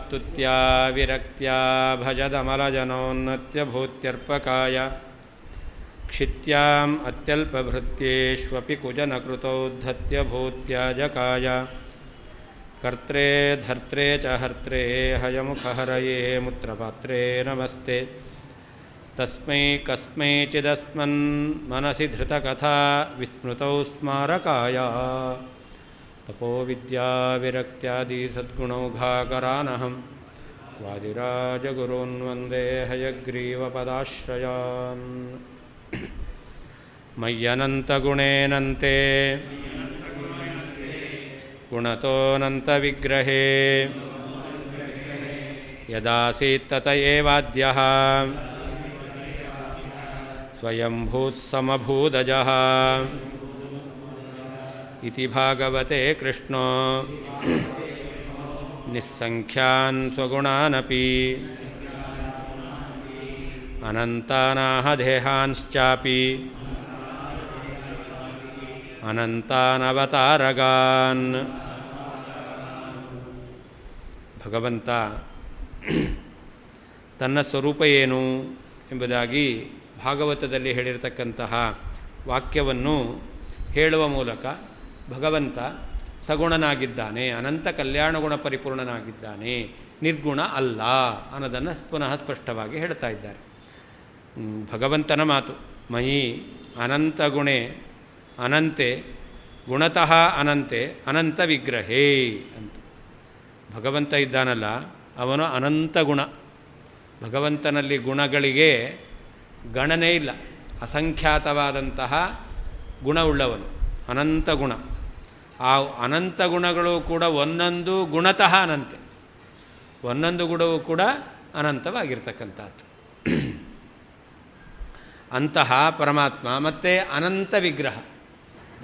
ಸ್ತುತ್ಯಾ ವಿರಕ್ತ್ಯಾ ಭಜದಮಲಜನೋನ್ನತ್ಯಭೂತ್ಯರ್ಪಕಾಯ ಕ್ಷಿತ್ಯಾಂ ಅತ್ಯಲ್ಪಭೃತ್ಯೇಷ್ವಪಿ ಕುಜನಕೃತೋದ್ಧತ್ಯಭೂತ್ಯಾಜಕಾಯ ಕರ್ತ್ರೇ ಧರ್ತ್ರೇ ಚ ಹರ್ತ್ರೇ ಹಯಮುಖಹರಯೇ ಮುತ್ರಪಾತ್ರೇ ನಮಸ್ತೆ ತಸ್ಮೈ ಕಸ್ಮೈಚಿದಸ್ಮನ್ ಮನಸಿ ಧೃತಕಥಾ ವಿಸ್ಮೃತೌ ಸ್ಮಾರಕಾಯ ತಪೋ ವಿದ್ಯಾ ವಿರಕ್ತ್ಯಾದಿ ಸದ್ಗುಣೌಘಾಕರಾನಹಂ ವಾದಿರಾಜಗುರುನ್ ವಂದೇ ಹಯಗ್ರೀವಪದಾಶ್ರಯಾನ್ ಮಯ್ಯನಂತಗುಣೇನಂತೆ ಗುಣತೋನಂತವಿಗ್ರಹೇ ಯದಾಸೀತ್ ತತ ಏವಾದ್ಯಃ ಸ್ವಯಂಭೂಃ ಸಮಭೂದಜಃ ಇತಿ ಭಾಗವತೆ ಕೃಷ್ಣೋ ನಿಸ್ಸಂಖ್ಯಾನ್ ಸ್ವಗುಣಾನಪಿ ಅನಂತಾನಾಹ ದೇಹಾಂಶ್ಚಾಪಿ ಅನಂತಾನವತಾರಗಾನ್. ಭಗವಂತ ತನ್ನ ಸ್ವರೂಪ ಏನು ಎಂಬುದಾಗಿ ಭಾಗವತದಲ್ಲಿ ಹೇಳಿರತಕ್ಕಂತಹ ವಾಕ್ಯವನ್ನು ಹೇಳುವ ಮೂಲಕ ಭಗವಂತ ಸಗುಣನಾಗಿದ್ದಾನೆ, ಅನಂತ ಕಲ್ಯಾಣಗುಣ ಪರಿಪೂರ್ಣನಾಗಿದ್ದಾನೆ, ನಿರ್ಗುಣ ಅಲ್ಲ ಅನ್ನೋದನ್ನು ಪುನಃ ಸ್ಪಷ್ಟವಾಗಿ ಹೇಳ್ತಾ ಇದ್ದಾರೆ. ಭಗವಂತನ ಮಾತು ಮಯಿ ಅನಂತ ಗುಣೆ ಅನಂತೆ ಗುಣತಃ ಅನಂತೆ ಅನಂತ ವಿಗ್ರಹೇ ಅಂತ. ಭಗವಂತ ಇದ್ದಾನಲ್ಲ ಅವನು ಅನಂತ ಗುಣ. ಭಗವಂತನಲ್ಲಿ ಗುಣಗಳಿಗೆ ಗಣನೆ ಇಲ್ಲ, ಅಸಂಖ್ಯಾತವಾದಂತಹ ಗುಣವುಳ್ಳವನು, ಅನಂತ ಗುಣ. ಆ ಅನಂತ ಗುಣಗಳು ಕೂಡ ಒಂದೊಂದು ಗುಣತಃ ಅನಂತೆ, ಒಂದೊಂದು ಗುಣವೂ ಕೂಡ ಅನಂತವಾಗಿರ್ತಕ್ಕಂಥದ್ದು. ಅಂತಹ ಪರಮಾತ್ಮ ಮತ್ತು ಅನಂತ ವಿಗ್ರಹ.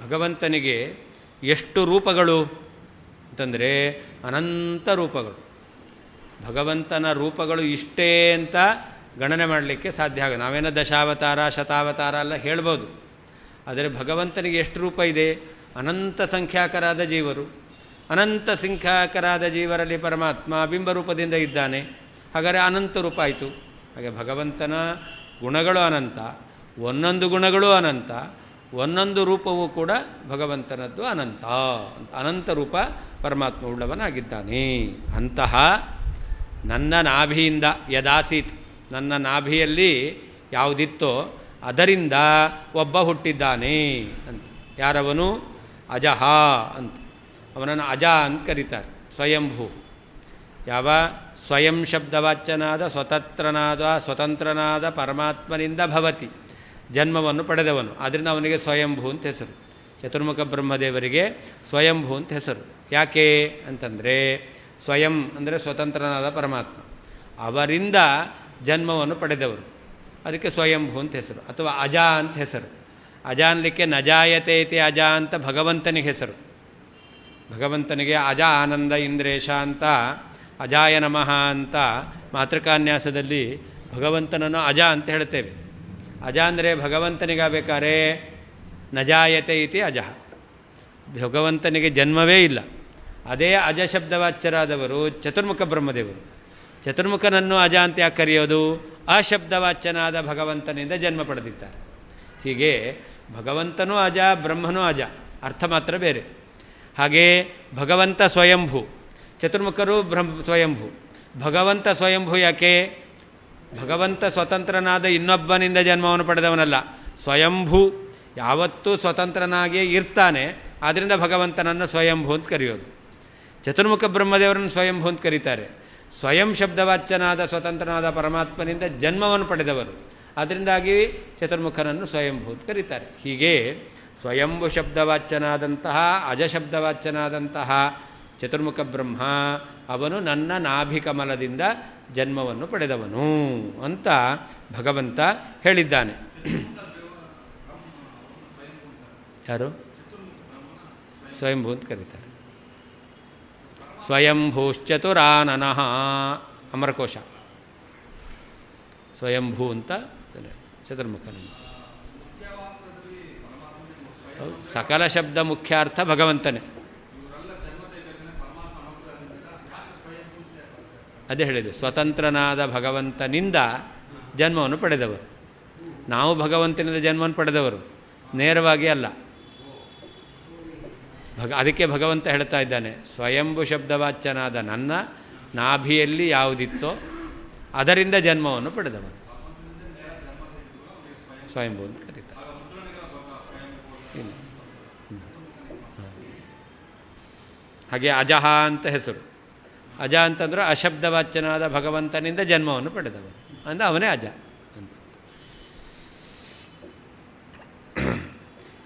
ಭಗವಂತನಿಗೆ ಎಷ್ಟು ರೂಪಗಳು ಅಂತಂದರೆ ಅನಂತ ರೂಪಗಳು. ಭಗವಂತನ ರೂಪಗಳು ಇಷ್ಟೇ ಅಂತ ಗಣನೆ ಮಾಡಲಿಕ್ಕೆ ಸಾಧ್ಯ ಆಗ. ನಾವೇನೋ ದಶಾವತಾರ ಶತಾವತಾರ ಎಲ್ಲ ಹೇಳ್ಬೋದು, ಆದರೆ ಭಗವಂತನಿಗೆ ಎಷ್ಟು ರೂಪ ಇದೆ? ಅನಂತ ಸಂಖ್ಯಾಕರಾದ ಜೀವರು, ಅನಂತ ಸಂಖ್ಯಾಕರಾದ ಜೀವರಲ್ಲಿ ಪರಮಾತ್ಮ ಬಿಂಬರೂಪದಿಂದ ಇದ್ದಾನೆ. ಹಾಗಾದರೆ ಅನಂತ ರೂಪ ಆಯಿತು. ಹಾಗೆ ಭಗವಂತನ ಗುಣಗಳು ಅನಂತ, ಒಂದೊಂದು ಗುಣಗಳು ಅನಂತ, ಒಂದೊಂದು ರೂಪವೂ ಕೂಡ ಭಗವಂತನದ್ದು ಅನಂತ. ಅನಂತ ರೂಪ ಪರಮಾತ್ಮ ಉಳ್ಳವನಾಗಿದ್ದಾನೆ. ಅಂತಹ ನನ್ನ ನಾಭಿಯಿಂದ ಯದಾಸೀತ್, ನನ್ನ ನಾಭಿಯಲ್ಲಿ ಯಾವುದಿತ್ತೋ ಅದರಿಂದ ಒಬ್ಬ ಹುಟ್ಟಿದ್ದಾನೆ ಅಂತ. ಯಾರವನು? ಅಜಃ ಅಂತ. ಅವನನ್ನು ಅಜ ಅಂತ ಕರೀತಾರೆ. ಸ್ವಯಂಭೂ. ಯಾವ ಸ್ವಯಂ ಶಬ್ದವಾಚ್ಯನಾದ ಸ್ವತಂತ್ರನಾದ ಪರಮಾತ್ಮನಿಂದ ಭವತಿ, ಜನ್ಮವನ್ನು ಪಡೆದವನು. ಆದ್ದರಿಂದ ಅವನಿಗೆ ಸ್ವಯಂಭೂ ಅಂತ ಹೆಸರು. ಚತುರ್ಮುಖ ಬ್ರಹ್ಮದೇವರಿಗೆ ಸ್ವಯಂಭೂ ಅಂತ ಹೆಸರು. ಯಾಕೆ ಅಂತಂದರೆ ಸ್ವಯಂ ಅಂದರೆ ಸ್ವತಂತ್ರನಾದ ಪರಮಾತ್ಮ, ಅವರಿಂದ ಜನ್ಮವನ್ನು ಪಡೆದವರು, ಅದಕ್ಕೆ ಸ್ವಯಂಭೂ ಅಂತ ಹೆಸರು. ಅಥವಾ ಅಜ ಅಂತ ಹೆಸರು. ಅಜ ಅನ್ನಲಿಕ್ಕೆ ನಜಾಯತೆ ಇತಿ ಅಜ ಅಂತ ಭಗವಂತನಿಗೆ ಹೆಸರು. ಭಗವಂತನಿಗೆ ಅಜ ಆನಂದ ಇಂದ್ರೇಶ ಅಂತ, ಅಜಾಯ ನಮಃ ಅಂತ ಮಾತೃಕಾನ್ಯಾಸದಲ್ಲಿ ಭಗವಂತನನ್ನು ಅಜ ಅಂತ ಹೇಳ್ತೇವೆ. ಅಜ ಅಂದರೆ ಭಗವಂತನಿಗಾಗಬೇಕಾದ್ರೆ ನಜಾಯತೆ ಇತಿ ಅಜ, ಭಗವಂತನಿಗೆ ಜನ್ಮವೇ ಇಲ್ಲ. ಅದೇ ಅಜ ಶಬ್ದವಾಚ್ಯರಾದವರು ಚತುರ್ಮುಖ ಬ್ರಹ್ಮದೇವರು. ಚತುರ್ಮುಖನನ್ನು ಅಜ ಅಂತ ಯಾಕೆ ಕರೆಯೋದು? ಅಶಬ್ದವಾಚ್ಯನಾದ ಭಗವಂತನಿಂದ ಜನ್ಮ ಪಡೆದಿದ್ದಾರೆ. ಹೀಗೆ ಭಗವಂತನೂ ಅಜ, ಬ್ರಹ್ಮನೂ ಅಜ, ಅರ್ಥ ಮಾತ್ರ ಬೇರೆ. ಹಾಗೇ ಭಗವಂತ ಸ್ವಯಂಭೂ, ಚತುರ್ಮುಖರು ಸ್ವಯಂಭೂ. ಭಗವಂತ ಸ್ವಯಂಭೂ ಯಾಕೆ? ಭಗವಂತ ಸ್ವತಂತ್ರನಾದ ಇನ್ನೊಬ್ಬನಿಂದ ಜನ್ಮವನ್ನು ಪಡೆದವನಲ್ಲ, ಸ್ವಯಂಭೂ. ಯಾವತ್ತೂ ಸ್ವತಂತ್ರನಾಗಿಯೇ ಇರ್ತಾನೆ, ಆದ್ದರಿಂದ ಭಗವಂತನನ್ನು ಸ್ವಯಂಭೂ ಅಂತ ಕರೆಯೋದು. ಚತುರ್ಮುಖ ಬ್ರಹ್ಮದೇವರನ್ನು ಸ್ವಯಂಭೂ ಅಂತ ಕರೀತಾರೆ. ಸ್ವಯಂ ಶಬ್ದವಾಚ್ಯನಾದ ಸ್ವತಂತ್ರನಾದ ಪರಮಾತ್ಮನಿಂದ ಜನ್ಮವನ್ನು ಪಡೆದವರು, ಅದರಿಂದಾಗಿ ಚತುರ್ಮುಖನನ್ನು ಸ್ವಯಂಭೂ ಅಂತ ಕರೀತಾರೆ. ಹೀಗೆ ಸ್ವಯಂಭೂ ಶಬ್ದವಾಚ್ಯನಾದಂತಹ ಅಜಶಬ್ದವಾಚ್ಯನಾದಂತಹ ಚತುರ್ಮುಖ ಬ್ರಹ್ಮ ಅವನು ನನ್ನ ನಾಭಿಕಮಲದಿಂದ ಜನ್ಮವನ್ನು ಪಡೆದವನು ಅಂತ ಭಗವಂತ ಹೇಳಿದ್ದಾನೆ. ಯಾರು? ಸ್ವಯಂಭೂ ಅಂತ ಕರೀತಾರೆ. ಸ್ವಯಂಭೂಶ್ಚತುರಾನನಃ ಅಮರಕೋಶ. ಸ್ವಯಂಭೂ ಅಂತ ಚತುರ್ಮುಖನ. ಸಕಲ ಶಬ್ದ ಮುಖ್ಯಾರ್ಥ ಭಗವಂತನೇ. ಅದೇ ಹೇಳಿದ್ದು, ಸ್ವತಂತ್ರನಾದ ಭಗವಂತನಿಂದ ಜನ್ಮವನ್ನು ಪಡೆದವರು. ನಾವು ಭಗವಂತನಿಂದ ಜನ್ಮವನ್ನು ಪಡೆದವರು, ನೇರವಾಗಿ ಅಲ್ಲ. ಅದಕ್ಕೆ ಭಗವಂತ ಹೇಳ್ತಾ ಇದ್ದಾನೆ, ಸ್ವಯಂಭು ಶಬ್ದವಾಚ್ಯನಾದ ನನ್ನ ನಾಭಿಯಲ್ಲಿ ಯಾವುದಿತ್ತೋ ಅದರಿಂದ ಜನ್ಮವನ್ನು ಪಡೆದವನು ಸ್ವಯಂಭು ಅಂತ ಕರೀತಾರೆ. ಹಾಗೆ ಅಜಃ ಅಂತ ಹೆಸರು. ಅಜ ಅಂತಂದ್ರೆ ಅಶಬ್ದವಾಚ್ಯನಾದ ಭಗವಂತನಿಂದ ಜನ್ಮವನ್ನು ಪಡೆದವನು ಅಂದರೆ ಅವನೇ ಅಜ ಅಂತ.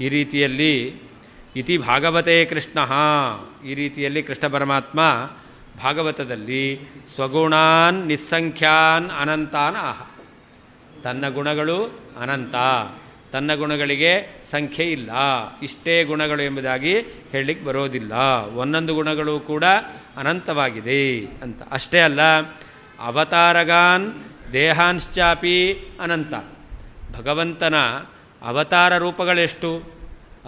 ಈ ರೀತಿಯಲ್ಲಿ ಇತಿ ಭಾಗವತೇ ಕೃಷ್ಣ, ಈ ರೀತಿಯಲ್ಲಿ ಕೃಷ್ಣ ಪರಮಾತ್ಮ ಭಾಗವತದಲ್ಲಿ ಸ್ವಗುಣಾನ್ ನಿಸ್ಸಂಖ್ಯಾನ್ ಅನಂತಾನ್ ಆಹ, ತನ್ನ ಗುಣಗಳು ಅನಂತ, ತನ್ನ ಗುಣಗಳಿಗೆ ಸಂಖ್ಯೆ ಇಲ್ಲ, ಇಷ್ಟೇ ಗುಣಗಳು ಎಂಬುದಾಗಿ ಹೇಳಲಿಕ್ಕೆ ಬರೋದಿಲ್ಲ, ಒಂದೊಂದು ಗುಣಗಳು ಕೂಡ ಅನಂತವಾಗಿದೆ ಅಂತ. ಅಷ್ಟೇ ಅಲ್ಲ, ಅವತಾರಗಾನ್ ದೇಹಾಂಶ್ಚಾಪಿ ಅನಂತ, ಭಗವಂತನ ಅವತಾರ ರೂಪಗಳೆಷ್ಟು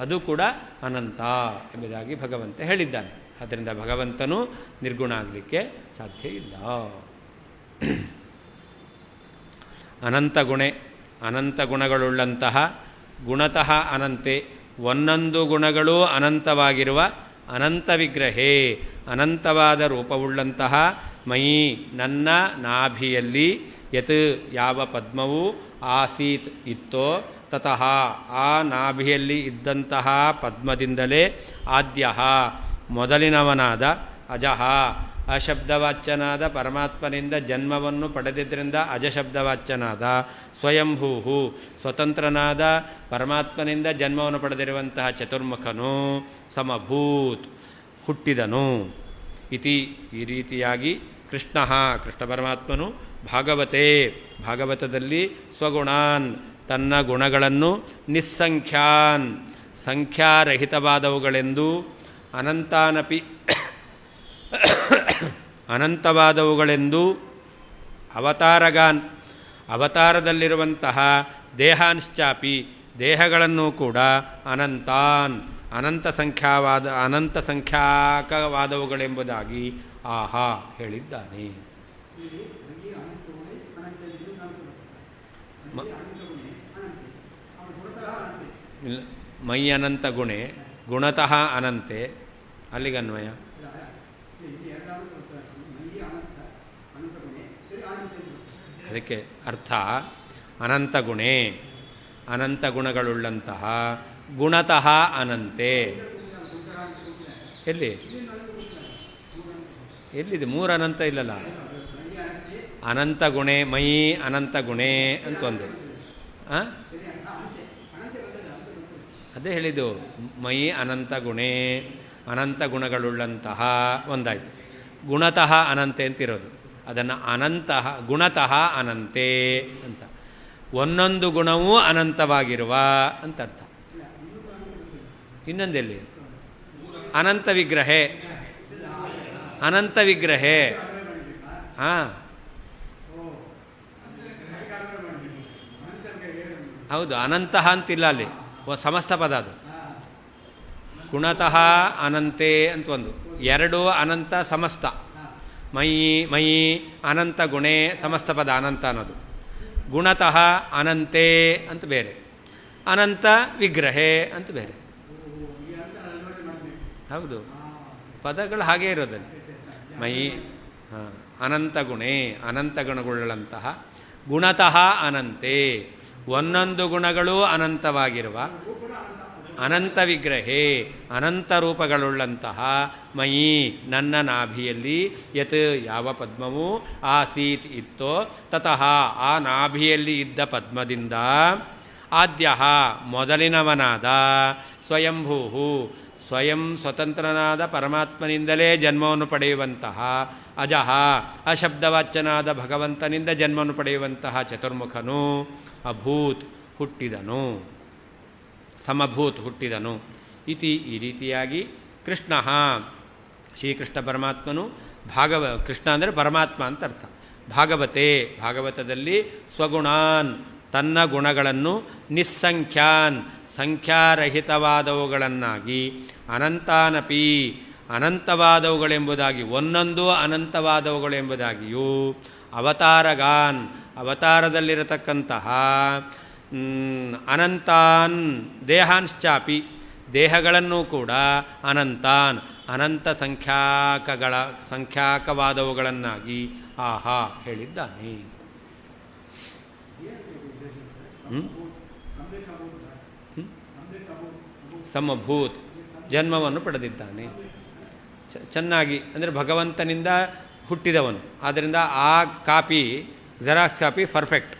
ಅದು ಕೂಡ ಅನಂತ ಎಂಬುದಾಗಿ ಭಗವಂತ ಹೇಳಿದ್ದಾನೆ. ಆದ್ದರಿಂದ ಭಗವಂತನು ನಿರ್ಗುಣ ಆಗಲಿಕ್ಕೆ ಸಾಧ್ಯ ಇಲ್ಲ. ಅನಂತ ಗುಣಗಳುಳ್ಳಂತಹ ಗುಣತಃ ಅನಂತೆ, ಒಂದೊಂದು ಗುಣಗಳೂ ಅನಂತವಾಗಿರುವ ಅನಂತ ವಿಗ್ರಹೇ, ಅನಂತವಾದ ರೂಪವುಳ್ಳಂತಹ ಮಯಿ ನನ್ನ ನಾಭಿಯಲ್ಲಿ ಯತ್ ಯಾವ ಪದ್ಮವು ಆಸೀತ್ ಇತ್ತೋ ತತಃ ಆ ನಾಭಿಯಲ್ಲಿ ಇದ್ದಂತಹ ಪದ್ಮದಿಂದಲೇ ಆದ್ಯ ಮೊದಲಿನವನಾದ ಅಜಃ ಅಶಬ್ದವಾಚ್ಯನಾದ ಪರಮಾತ್ಮನಿಂದ ಜನ್ಮವನ್ನು ಪಡೆದಿದ್ದರಿಂದ ಅಜಶಬ್ದವಾಚ್ಯನಾದ ಸ್ವಯಂಭೂ ಸ್ವತಂತ್ರನಾದ ಪರಮಾತ್ಮನಿಂದ ಜನ್ಮವನ್ನು ಪಡೆದಿರುವಂತಹ ಚತುರ್ಮುಖನು ಸಮಭೂತ್ ಹುಟ್ಟಿದನು. ಇತಿ ಈ ರೀತಿಯಾಗಿ ಕೃಷ್ಣ ಪರಮಾತ್ಮನು ಭಾಗವತೆ ಭಾಗವತದಲ್ಲಿ ಸ್ವಗುಣಾನ್ ತನ್ನ ಗುಣಗಳನ್ನು ನಿಸ್ಸಂಖ್ಯಾನ್ ಸಂಖ್ಯಾರಹಿತವಾದವುಗಳೆಂದು ಅನಂತಾನಪಿ ಅನಂತವಾದವುಗಳೆಂದು ಅವತಾರಗಾನ್ ಅವತಾರದಲ್ಲಿರುವಂತಹ ದೇಹಾಂಶ್ಚಾಪಿ ದೇಹಗಳನ್ನು ಕೂಡ ಅನಂತಾನ್ ಅನಂತ ಸಂಖ್ಯಾಕವಾದವುಗಳೆಂಬುದಾಗಿ ಆಹಾ ಹೇಳಿದ್ದಾನೆ. ಮೈ ಅನಂತ ಗುಣೆ ಗುಣತಃ ಅನಂತೆ, ಅಲ್ಲಿಗನ್ವಯ. ಅದಕ್ಕೆ ಅರ್ಥ ಅನಂತ ಗುಣೆ, ಅನಂತ ಗುಣಗಳುಳ್ಳಂತಹ ಗುಣತಃ ಅನಂತೆ. ಎಲ್ಲಿದೆ? ಮೂರು ಅನಂತ ಇಲ್ಲಲ್ಲ. ಅನಂತ ಗುಣೆ ಮೈ ಅನಂತ ಗುಣೆ ಅಂತ ಒಂದು. ಅದೇ ಹೇಳಿದ್ದು, ಮೈ ಅನಂತ ಗುಣೆ ಅನಂತ ಗುಣಗಳುಳ್ಳಂತಹ ಒಂದಾಯಿತು. ಗುಣತಃ ಅನಂತೆ ಅಂತಿರೋದು, ಅದನ್ನು ಗುಣತಃ ಅನಂತೆ ಅಂತ. ಒಂದೊಂದು ಗುಣವೂ ಅನಂತವಾಗಿರುವ ಅಂತ ಅರ್ಥ. ಇನ್ನೊಂದೆಲ್ಲಿ? ಅನಂತ ವಿಗ್ರಹೇ ಹಾಂ ಹೌದು, ಅನಂತಃ ಅಂತಿಲ್ಲ ಅಲ್ಲಿ, ಸಮಸ್ತ ಪದ ಅದು. ಗುಣತಃ ಅನಂತೆ ಅಂತ ಒಂದು, ಎರಡು ಅನಂತ ಸಮಸ್ತ. ಮಯಿ ಅನಂತ ಗುಣೆ ಸಮಸ್ತ ಪದ ಅನಂತ ಅನ್ನೋದು. ಗುಣತಃ ಅನಂತೆ ಅಂತ ಬೇರೆ, ಅನಂತ ವಿಗ್ರಹೇ ಅಂತ ಬೇರೆ. ಹೌದು, ಪದಗಳು ಹಾಗೇ ಇರೋದಲ್ಲಿ. ಮಯಿ ಅನಂತ ಗುಣೆ ಅನಂತ ಗುಣಗಳುಳ್ಳಂತಹ ಗುಣತಃ ಅನಂತೆ ಒಂದೊಂದು ಗುಣಗಳು ಅನಂತವಾಗಿರುವ ಅನಂತ ವಿಗ್ರಹೇ ಅನಂತ ರೂಪಗಳುಳ್ಳಂತಹ ಮಯಿ ನನ್ನ ನಾಭಿಯಲ್ಲಿ ಯತ್ ಯಾವ ಪದ್ಮವು ಆಸೀತ್ ಇತ್ತೋ ತತಃ ಆ ನಾಭಿಯಲ್ಲಿ ಇದ್ದ ಪದ್ಮದಿಂದ ಆದ್ಯ ಮೊದಲಿನವನಾದ ಸ್ವಯಂಭೂ ಸ್ವಯಂ ಸ್ವತಂತ್ರನಾದ ಪರಮಾತ್ಮನಿಂದಲೇ ಜನ್ಮವನ್ನು ಪಡೆಯುವಂತಹ ಅಜಃ ಅಶಬ್ದವಾಚ್ಯನಾದ ಭಗವಂತನಿಂದ ಜನ್ಮವನ್ನು ಪಡೆಯುವಂತಹ ಚತುರ್ಮುಖನು ಅಭೂತ್ ಹುಟ್ಟಿದನು, ಸಮಭೂತ್ ಹುಟ್ಟಿದನು. ಇತಿ ಈ ರೀತಿಯಾಗಿ ಕೃಷ್ಣ ಶ್ರೀಕೃಷ್ಣ ಪರಮಾತ್ಮನು ಕೃಷ್ಣ ಅಂದರೆ ಪರಮಾತ್ಮ ಅಂತ ಅರ್ಥ. ಭಾಗವತದಲ್ಲಿ ಸ್ವಗುಣಾನ್ ತನ್ನ ಗುಣಗಳನ್ನು ನಿಸ್ಸಂಖ್ಯಾನ್ ಸಂಖ್ಯಾರಹಿತವಾದವುಗಳನ್ನಾಗಿ ಅನಂತಾನಪಿ ಅನಂತವಾದವುಗಳೆಂಬುದಾಗಿ, ಒಂದೊಂದು ಅನಂತವಾದವುಗಳೆಂಬುದಾಗಿಯೂ, ಅವತಾರಗಾನ್ ಅವತಾರದಲ್ಲಿರತಕ್ಕಂತಹ ಅನಂತಾನ್ ದೇಹಾಂಶ್ಚಾಪಿ ದೇಹಗಳನ್ನು ಕೂಡ ಅನಂತಾನ್ ಅನಂತ ಸಂಖ್ಯಾಕವಾದವುಗಳನ್ನಾಗಿ ಆಹಾ ಹೇಳಿದ್ದಾನೆ. ಸಮಭೂತ್ ಜನ್ಮವನ್ನು ಪಡೆದಿದ್ದಾನೆ. ಚೆನ್ನಾಗಿ ಅಂದರೆ ಭಗವಂತನಿಂದ ಹುಟ್ಟಿದವನು. ಆದ್ದರಿಂದ ಆ copy xerox copy perfect,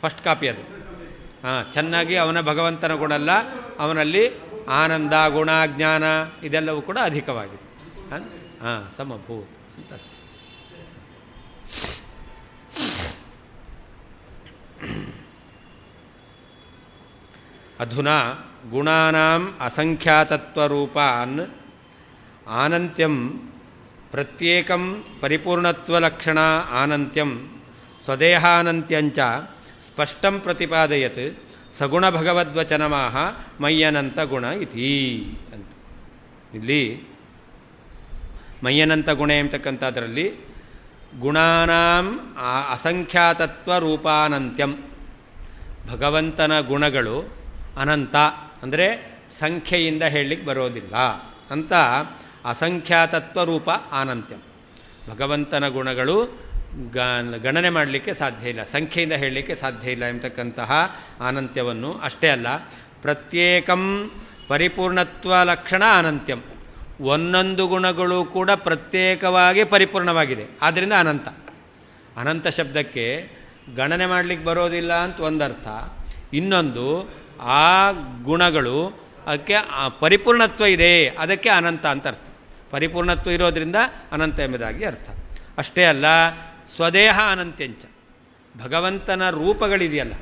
first copy ಅದು. ಚೆನ್ನಾಗಿ ಅವನ ಭಗವಂತನ ಗುಣ ಅಲ್ಲ, ಅವನಲ್ಲಿ ಆನಂದ, ಗುಣ, ಜ್ಞಾನ ಇದೆಲ್ಲವೂ ಕೂಡ ಅಧಿಕವಾಗಿದೆ. ಸಮಭೂತ್ ಅಂತ. ಅಧುನಾ ಗುಣಾನಾಂ ಅಸಂಖ್ಯಾತತ್ವರೂಪಾನ್ ಆನಂತ್ಯಂ ಪ್ರತ್ಯೇಕಂ ಪರಿಪೂರ್ಣತ್ವಲಕ್ಷಣ ಆನಂತ್ಯಂ ಸ್ವದೇಹಾನಂತ್ಯಂಚ ಸ್ಪಷ್ಟಂ ಪ್ರತಿಪಾದಯತ್ ಸಗುಣಭಗವದ್ವಚನಮಾಹ ಮಯ್ಯನಂತ ಗುಣ ಇತಿ ಅಂತ. ಇಲ್ಲಿ ಮಯ್ಯನಂತ ಗುಣ ಎಂಬತಕ್ಕಂಥದ್ರಲ್ಲಿ ಗುಣಾನಾಂ ಅಸಂಖ್ಯಾತತ್ವ ರೂಪಾನಂತ್ಯಂ, ಭಗವಂತನ ಗುಣಗಳು ಅನಂತ ಅಂದರೆ ಸಂಖ್ಯೆಯಿಂದ ಹೇಳಲಿಕ್ಕೆ ಬರೋದಿಲ್ಲ ಅಂತ ಅಸಂಖ್ಯಾತತ್ವ ರೂಪ ಅನಂತ್ಯಂ. ಭಗವಂತನ ಗುಣಗಳು ಗಣನೆ ಮಾಡಲಿಕ್ಕೆ ಸಾಧ್ಯ ಇಲ್ಲ, ಸಂಖ್ಯೆಯಿಂದ ಹೇಳಲಿಕ್ಕೆ ಸಾಧ್ಯ ಇಲ್ಲ ಎಂಬತಕ್ಕಂತಹ ಅನಂತ್ಯವನ್ನು. ಅಷ್ಟೇ ಅಲ್ಲ, ಪ್ರತ್ಯೇಕಂ ಪರಿಪೂರ್ಣತ್ವ ಲಕ್ಷಣ ಅನಂತ್ಯಂ, ಒಂದೊಂದು ಗುಣಗಳು ಕೂಡ ಪ್ರತ್ಯೇಕವಾಗಿ ಪರಿಪೂರ್ಣವಾಗಿದೆ, ಆದ್ದರಿಂದ ಅನಂತ. ಅನಂತ ಶಬ್ದಕ್ಕೆ ಗಣನೆ ಮಾಡಲಿಕ್ಕೆ ಬರೋದಿಲ್ಲ ಅಂತ ಒಂದರ್ಥ, ಇನ್ನೊಂದು ಆ ಗುಣಗಳು ಅದಕ್ಕೆ ಪರಿಪೂರ್ಣತ್ವ ಇದೆ, ಅದಕ್ಕೆ ಅನಂತ ಅಂತ ಅರ್ಥ. ಪರಿಪೂರ್ಣತ್ವ ಇರೋದರಿಂದ ಅನಂತ ಎಂಬುದಾಗಿ ಅರ್ಥ. ಅಷ್ಟೇ ಅಲ್ಲ, ಸ್ವದೇಹ ಅನಂತ್ಯಂಚ, ಭಗವಂತನ ರೂಪಗಳಿದೆಯಲ್ಲ,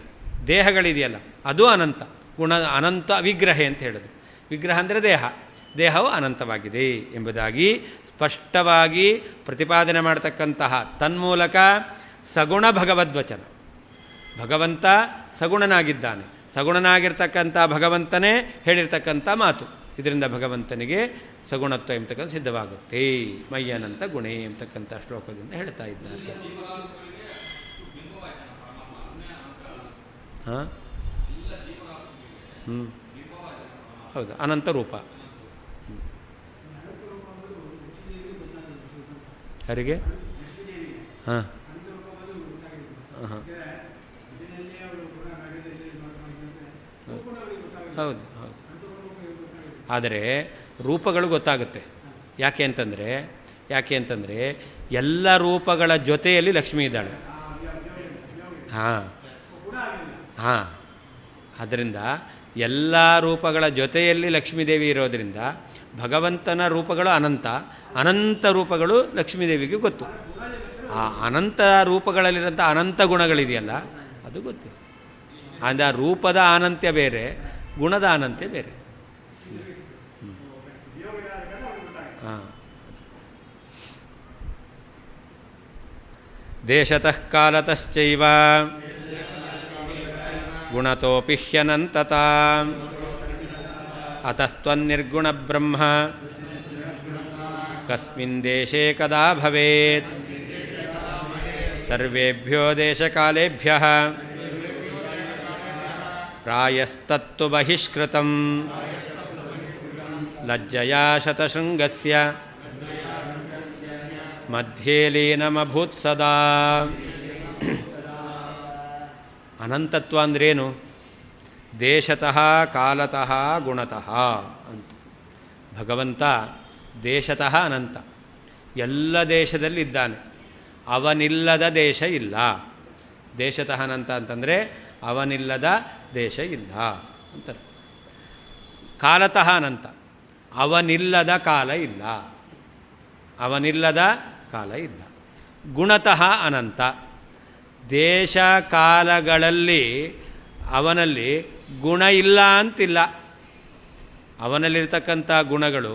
ದೇಹಗಳಿದೆಯಲ್ಲ, ಅದು ಅನಂತ. ಗುಣ ಅನಂತ ವಿಗ್ರಹ ಅಂತ ಹೇಳೋದು. ವಿಗ್ರಹ ಅಂದರೆ ದೇಹ, ದೇಹವು ಅನಂತವಾಗಿದೆ ಎಂಬುದಾಗಿ ಸ್ಪಷ್ಟವಾಗಿ ಪ್ರತಿಪಾದನೆ ಮಾಡತಕ್ಕಂತಹ ತನ್ಮೂಲಕ ಸಗುಣ ಭಗವದ್ವಚನ. ಭಗವಂತ ಸಗುಣನಾಗಿದ್ದಾನೆ, ಸಗುಣನಾಗಿರ್ತಕ್ಕಂಥ ಭಗವಂತನೇ ಹೇಳಿರ್ತಕ್ಕಂಥ ಮಾತು. ಇದರಿಂದ ಭಗವಂತನಿಗೆ ಸಗುಣತ್ವ ಎಂಬತಕ್ಕಂಥ ಸಿದ್ಧವಾಗುತ್ತೆ. ಮಯ್ಯನಂತ ಗುಣೇ ಎಂಬತಕ್ಕಂಥ ಶ್ಲೋಕದಿಂದ ಹೇಳ್ತಾ ಇದ್ದಾರೆ. ಹೌದು, ಅನಂತ ರೂಪ. ಯಾರಿಗೆ? ಹಾಂ ಹೌದು ಹೌದು. ಆದರೆ ರೂಪಗಳು ಗೊತ್ತಾಗುತ್ತೆ. ಯಾಕೆ ಅಂತಂದರೆ ಎಲ್ಲ ರೂಪಗಳ ಜೊತೆಯಲ್ಲಿ ಲಕ್ಷ್ಮೀ ಇದ್ದಾಳೆ. ಆದ್ದರಿಂದ ಎಲ್ಲ ರೂಪಗಳ ಜೊತೆಯಲ್ಲಿ ಲಕ್ಷ್ಮೀದೇವಿ ಇರೋದರಿಂದ ಭಗವಂತನ ರೂಪಗಳು ಅನಂತ, ಅನಂತ ರೂಪಗಳು ಲಕ್ಷ್ಮೀದೇವಿಗೆ ಗೊತ್ತು. ಆ ಅನಂತ ರೂಪಗಳಲ್ಲಿರೋಂಥ ಅನಂತ ಗುಣಗಳಿದೆಯಲ್ಲ, ಅದು ಗೊತ್ತು. ಅಂದರೆ ಆ ರೂಪದ ಅನಂತ್ಯ ಬೇರೆ, ಗುಣದ ಅನಂತ್ಯ ಬೇರೆ. ದೇಶತಃ ಕಾಲತಶ್ಚೈವ ಗುಣತೋಪಿ ಹ್ಯನಂತತಾ ಅತಸ್ತ್ವನ್ನಿರ್ಗುಣ ಬ್ರಹ್ಮ ಕಸ್ಮಿನ್ ದೇಶೇ ಕದಾ ಭವೇತ್ ಸರ್ವೇಭ್ಯೋ ದೇಶಕಾಲೇಭ್ಯಃ ಪ್ರಾಯಸ್ತತ್ತು ಬಹಿಷ್ಕೃತಂ ಲಜ್ಜಯಾ ಶತಶೃಂಗಸ್ಯ ಮಧ್ಯೆ ಲೀನಮಭೂತ್ ಸದಾ. ಅನಂತತ್ವ ಅಂದ್ರೇನು? ದೇಶತಃ ಕಾಲತಃ ಗುಣತಃ ಅಂತ. ಭಗವಂತ ದೇಶತಃ ಅನಂತ, ಎಲ್ಲ ದೇಶದಲ್ಲಿದ್ದಾನೆ, ಅವನಿಲ್ಲದ ದೇಶ ಇಲ್ಲ. ದೇಶತಃ ಅನಂತ ಅಂತಂದರೆ ಅವನಿಲ್ಲದ ದೇಶ ಇಲ್ಲ ಅಂತ ಅರ್ಥ. ಕಾಲತಃ ಅನಂತ, ಅವನಿಲ್ಲದ ಕಾಲ ಇಲ್ಲ, ಅವನಿಲ್ಲದ ಕಾಲ ಇಲ್ಲ. ಗುಣತಃ ಅನಂತ, ದೇಶ ಕಾಲಗಳಲ್ಲಿ ಅವನಲ್ಲಿ ಗುಣ ಇಲ್ಲ ಅಂತಿಲ್ಲ. ಅವನಲ್ಲಿರ್ತಕ್ಕಂಥ ಗುಣಗಳು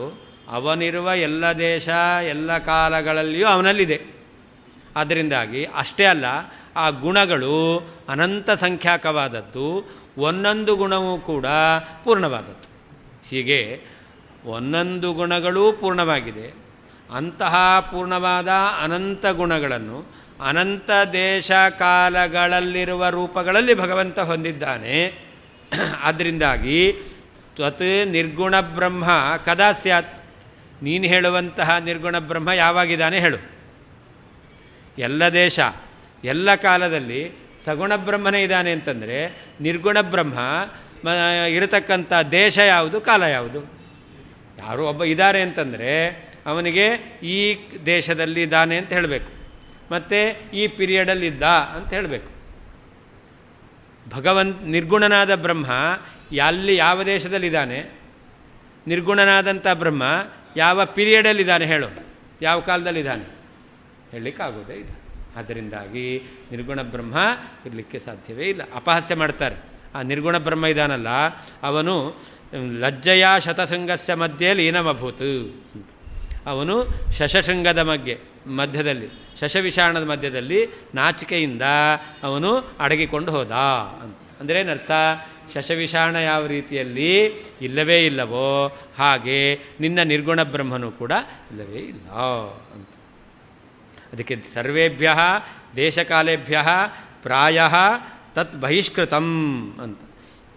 ಅವನಿರುವ ಎಲ್ಲ ದೇಶ ಎಲ್ಲ ಕಾಲಗಳಲ್ಲಿಯೂ ಅವನಲ್ಲಿದೆ. ಅದರಿಂದಾಗಿ ಅಷ್ಟೇ ಅಲ್ಲ, ಆ ಗುಣಗಳು ಅನಂತ ಸಂಖ್ಯಾಕವಾದದ್ದು, ಒಂದೊಂದು ಗುಣವೂ ಕೂಡ ಪೂರ್ಣವಾದದ್ದು. ಹೀಗೆ ಒಂದೊಂದು ಗುಣಗಳೂ ಪೂರ್ಣವಾಗಿದೆ. ಅಂತಹ ಪೂರ್ಣವಾದ ಅನಂತ ಗುಣಗಳನ್ನು ಅನಂತ ದೇಶ ಕಾಲಗಳಲ್ಲಿರುವ ರೂಪಗಳಲ್ಲಿ ಭಗವಂತ ಹೊಂದಿದ್ದಾನೆ. ಆದ್ದರಿಂದಾಗಿ ತ್ವತ್ ನಿರ್ಗುಣ ಬ್ರಹ್ಮ ಕದಾ ಸ್ಯಾತ್, ನೀನು ಹೇಳುವಂತಹ ನಿರ್ಗುಣ ಬ್ರಹ್ಮ ಯಾವಾಗಿದ್ದಾನೆ ಹೇಳು. ಎಲ್ಲ ದೇಶ ಎಲ್ಲ ಕಾಲದಲ್ಲಿ ಸಗುಣ ಬ್ರಹ್ಮನೇ ಇದ್ದಾನೆ ಅಂತಂದರೆ ನಿರ್ಗುಣ ಬ್ರಹ್ಮ ಇರತಕ್ಕಂಥ ದೇಶ ಯಾವುದು, ಕಾಲ ಯಾವುದು? ಯಾರು ಒಬ್ಬ ಇದ್ದಾರೆ ಅಂತಂದರೆ ಅವನಿಗೆ ಈ ದೇಶದಲ್ಲಿ ಇದ್ದಾನೆ ಅಂತ ಹೇಳಬೇಕು, ಮತ್ತು ಈ ಪೀರಿಯಡಲ್ಲಿದ್ದ ಅಂತ ಹೇಳಬೇಕು. ನಿರ್ಗುಣನಾದ ಬ್ರಹ್ಮ ಅಲ್ಲಿ ಯಾವ ದೇಶದಲ್ಲಿದ್ದಾನೆ, ನಿರ್ಗುಣನಾದಂಥ ಬ್ರಹ್ಮ ಯಾವ ಪೀರಿಯಡಲ್ಲಿದ್ದಾನೆ ಹೇಳು, ಯಾವ ಕಾಲದಲ್ಲಿದ್ದಾನೆ, ಹೇಳಲಿಕ್ಕಾಗೋದೇ ಇಲ್ಲ. ಅದರಿಂದಾಗಿ ನಿರ್ಗುಣ ಬ್ರಹ್ಮ ಇರಲಿಕ್ಕೆ ಸಾಧ್ಯವೇ ಇಲ್ಲ. ಅಪಹಾಸ್ಯ ಮಾಡ್ತಾರೆ. ಆ ನಿರ್ಗುಣ ಬ್ರಹ್ಮ ಇದ್ದಾನಲ್ಲ ಅವನು ಲಜ್ಜೆಯ ಶತಶೃಂಗಸ್ಯ ಮಧ್ಯೆ ಲೀನಮಭೂತು ಅಂತ. ಅವನು ಶಶಶೃಂಗದ ಮಧ್ಯದಲ್ಲಿ ಶಶವಿಷಾಣದ ಮಧ್ಯದಲ್ಲಿ ನಾಚಿಕೆಯಿಂದ ಅವನು ಅಡಗಿಕೊಂಡು ಹೋದ ಅಂತ. ಅಂದರೆ ಏನರ್ಥ? ಶಶವಿಷಾಣ ಯಾವ ರೀತಿಯಲ್ಲಿ ಇಲ್ಲವೇ ಇಲ್ಲವೋ ಹಾಗೆ ನಿನ್ನ ನಿರ್ಗುಣ ಬ್ರಹ್ಮನೂ ಕೂಡ ಇಲ್ಲವೇ ಇಲ್ಲ ಅಂತ. ಅದಕ್ಕೆ ಸರ್ವೇಭ್ಯ ದೇಶಕಾಲೇಭ್ಯ ಪ್ರಾಯ ತತ್ ಬಹಿಷ್ಕೃತಂ ಅಂತ.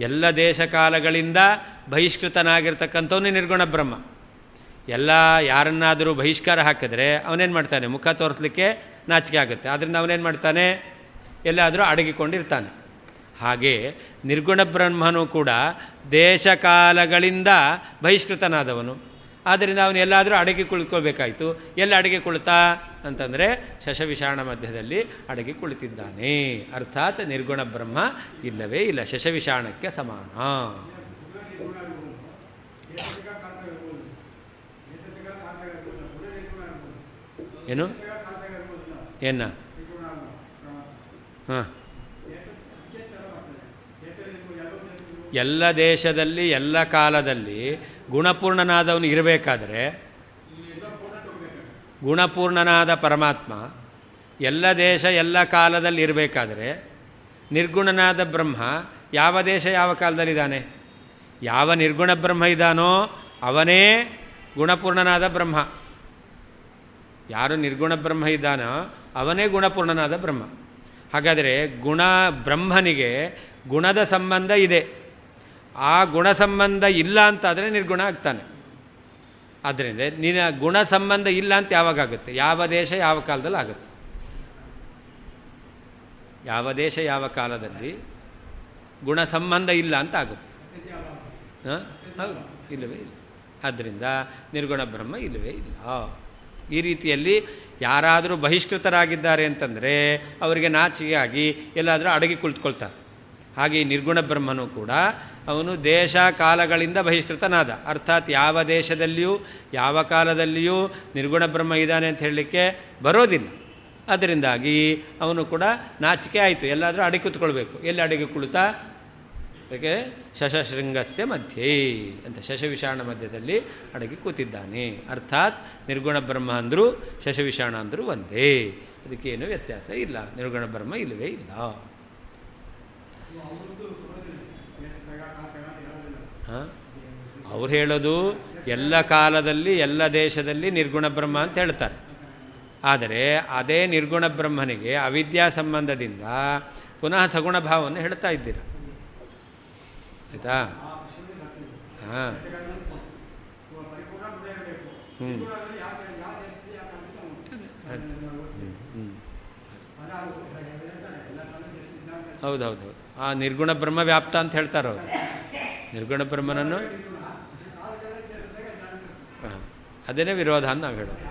ಎಲ್ಲ ದೇಶಕಾಲಗಳಿಂದ ಬಹಿಷ್ಕೃತನಾಗಿರ್ತಕ್ಕಂಥವನು ನಿರ್ಗುಣ ಬ್ರಹ್ಮ. ಎಲ್ಲ ಯಾರನ್ನಾದರೂ ಬಹಿಷ್ಕಾರ ಹಾಕಿದ್ರೆ ಅವನೇನು ಮಾಡ್ತಾನೆ? ಮುಖ ತೋರಿಸ್ಲಿಕ್ಕೆ ನಾಚಿಕೆ ಆಗುತ್ತೆ. ಆದ್ದರಿಂದ ಅವನೇನು ಮಾಡ್ತಾನೆ? ಎಲ್ಲಾದರೂ ಅಡಗಿಕೊಂಡಿರ್ತಾನೆ. ಹಾಗೆ ನಿರ್ಗುಣ ಬ್ರಹ್ಮನೂ ಕೂಡ ದೇಶಕಾಲಗಳಿಂದ ಬಹಿಷ್ಕೃತನಾದವನು. ಆದ್ದರಿಂದ ಅವನು ಎಲ್ಲಾದರೂ ಅಡಗಿ ಕುಳಿತುಕೊಳ್ಬೇಕಾಯಿತು. ಎಲ್ಲ ಅಡಗಿ ಕುಳಿತಾ ಅಂತಂದರೆ ಶಶವಿಷಾಣ ಮಧ್ಯದಲ್ಲಿ ಅಡಗಿ ಕುಳಿತಿದ್ದಾನೆ. ಅರ್ಥಾತ್ ನಿರ್ಗುಣ ಬ್ರಹ್ಮ ಇಲ್ಲವೇ ಇಲ್ಲ, ಶಶವಿಷಾಣಕ್ಕೆ ಸಮಾನ. ಏನು ಏನ? ಹಾಂ, ಎಲ್ಲ ದೇಶದಲ್ಲಿ ಎಲ್ಲ ಕಾಲದಲ್ಲಿ ಗುಣಪೂರ್ಣನಾದವನು ಇರಬೇಕಾದ್ರೆ, ಗುಣಪೂರ್ಣನಾದ ಪರಮಾತ್ಮ ಎಲ್ಲ ದೇಶ ಎಲ್ಲ ಕಾಲದಲ್ಲಿ ಇರಬೇಕಾದ್ರೆ ನಿರ್ಗುಣನಾದ ಬ್ರಹ್ಮ ಯಾವ ದೇಶ ಯಾವ ಕಾಲದಲ್ಲಿದ್ದಾನೆ? ಯಾವ ನಿರ್ಗುಣ ಬ್ರಹ್ಮ ಇದ್ದಾನೋ ಅವನೇ ಗುಣಪೂರ್ಣನಾದ ಬ್ರಹ್ಮ. ಯಾರು ನಿರ್ಗುಣ ಬ್ರಹ್ಮ ಇದ್ದಾನೋ ಅವನೇ ಗುಣಪೂರ್ಣನಾದ ಬ್ರಹ್ಮ. ಹಾಗಾದರೆ ಬ್ರಹ್ಮನಿಗೆ ಗುಣದ ಸಂಬಂಧ ಇದೆ. ಆ ಗುಣ ಸಂಬಂಧ ಇಲ್ಲ ಅಂತಾದರೆ ನಿರ್ಗುಣ ಆಗ್ತಾನೆ. ಆದ್ದರಿಂದ ನಿನ್ನ ಗುಣ ಸಂಬಂಧ ಇಲ್ಲ ಅಂತ ಯಾವಾಗುತ್ತೆ? ಯಾವ ದೇಶ ಯಾವ ಕಾಲದಲ್ಲಿ ಆಗುತ್ತೆ? ಯಾವ ದೇಶ ಯಾವ ಕಾಲದಲ್ಲಿ ಗುಣ ಸಂಬಂಧ ಇಲ್ಲ ಅಂತ ಆಗುತ್ತೆ. ಹೌದು, ಇಲ್ಲವೇ ಇಲ್ಲ. ಆದ್ದರಿಂದ ನಿರ್ಗುಣ ಬ್ರಹ್ಮ ಇಲ್ಲವೇ ಇಲ್ಲ. ಈ ರೀತಿಯಲ್ಲಿ ಯಾರಾದರೂ ಬಹಿಷ್ಕೃತರಾಗಿದ್ದಾರೆ ಅಂತಂದರೆ ಅವರಿಗೆ ನಾಚಿಕೆಯಾಗಿ ಎಲ್ಲಾದರೂ ಅಡಗಿ ಕುಳಿತುಕೊಳ್ತಾರೆ. ಹಾಗೆ ಈ ನಿರ್ಗುಣ ಬ್ರಹ್ಮನೂ ಕೂಡ ಅವನು ದೇಶ ಕಾಲಗಳಿಂದ ಬಹಿಷ್ಕೃತನಾದ. ಅರ್ಥಾತ್ ಯಾವ ದೇಶದಲ್ಲಿಯೂ ಯಾವ ಕಾಲದಲ್ಲಿಯೂ ನಿರ್ಗುಣ ಬ್ರಹ್ಮ ಇದ್ದಾನೆ ಅಂತ ಹೇಳಲಿಕ್ಕೆ ಬರೋದಿಲ್ಲ. ಅದರಿಂದಾಗಿ ಅವನು ಕೂಡ ನಾಚಿಕೆ ಆಯಿತು, ಎಲ್ಲಾದರೂ ಅಡಗಿ ಕೂತ್ಕೊಳ್ಬೇಕು. ಎಲ್ಲಿ ಅಡಗಿ ಕುಳಿತ? ಯಾಕೆ? ಶಶಶೃಂಗಸ್ಯ ಮಧ್ಯೆ ಅಂತ, ಶಶವಿಷಾಣ ಮಧ್ಯದಲ್ಲಿ ಅಡಗಿ ಕೂತಿದ್ದಾನೆ. ಅರ್ಥಾತ್ ನಿರ್ಗುಣ ಬ್ರಹ್ಮ ಅಂದರೂ ಶಶವಿಷಾಣ ಅಂದರೂ ಒಂದೇ, ಅದಕ್ಕೇನು ವ್ಯತ್ಯಾಸ ಇಲ್ಲ. ನಿರ್ಗುಣ ಬ್ರಹ್ಮ ಇಲ್ಲವೇ ಇಲ್ಲ. ಹಾಂ, ಅವ್ರು ಹೇಳೋದು ಎಲ್ಲ ಕಾಲದಲ್ಲಿ ಎಲ್ಲ ದೇಶದಲ್ಲಿ ನಿರ್ಗುಣ ಬ್ರಹ್ಮ ಅಂತ ಹೇಳ್ತಾರೆ. ಆದರೆ ಅದೇ ನಿರ್ಗುಣ ಬ್ರಹ್ಮನಿಗೆ ಅವಿದ್ಯಾ ಸಂಬಂಧದಿಂದ ಪುನಃ ಸಗುಣ ಭಾವವನ್ನು ಹೇಳ್ತಾ ಇದ್ದೀರ, ಆಯಿತಾ? ಹಾಂ, ಹೌದೌದು. ಆ ನಿರ್ಗುಣ ಬ್ರಹ್ಮ ವ್ಯಾಪ್ತ ಅಂತ ಹೇಳ್ತಾರೆ ಅವರು. ನಿರ್ಗುಣ ಬ್ರಹ್ಮನನ್ನು ಹಾಂ, ಅದೇನೇ ವಿರೋಧ ಅಂತ ನಾವು ಹೇಳೋದು.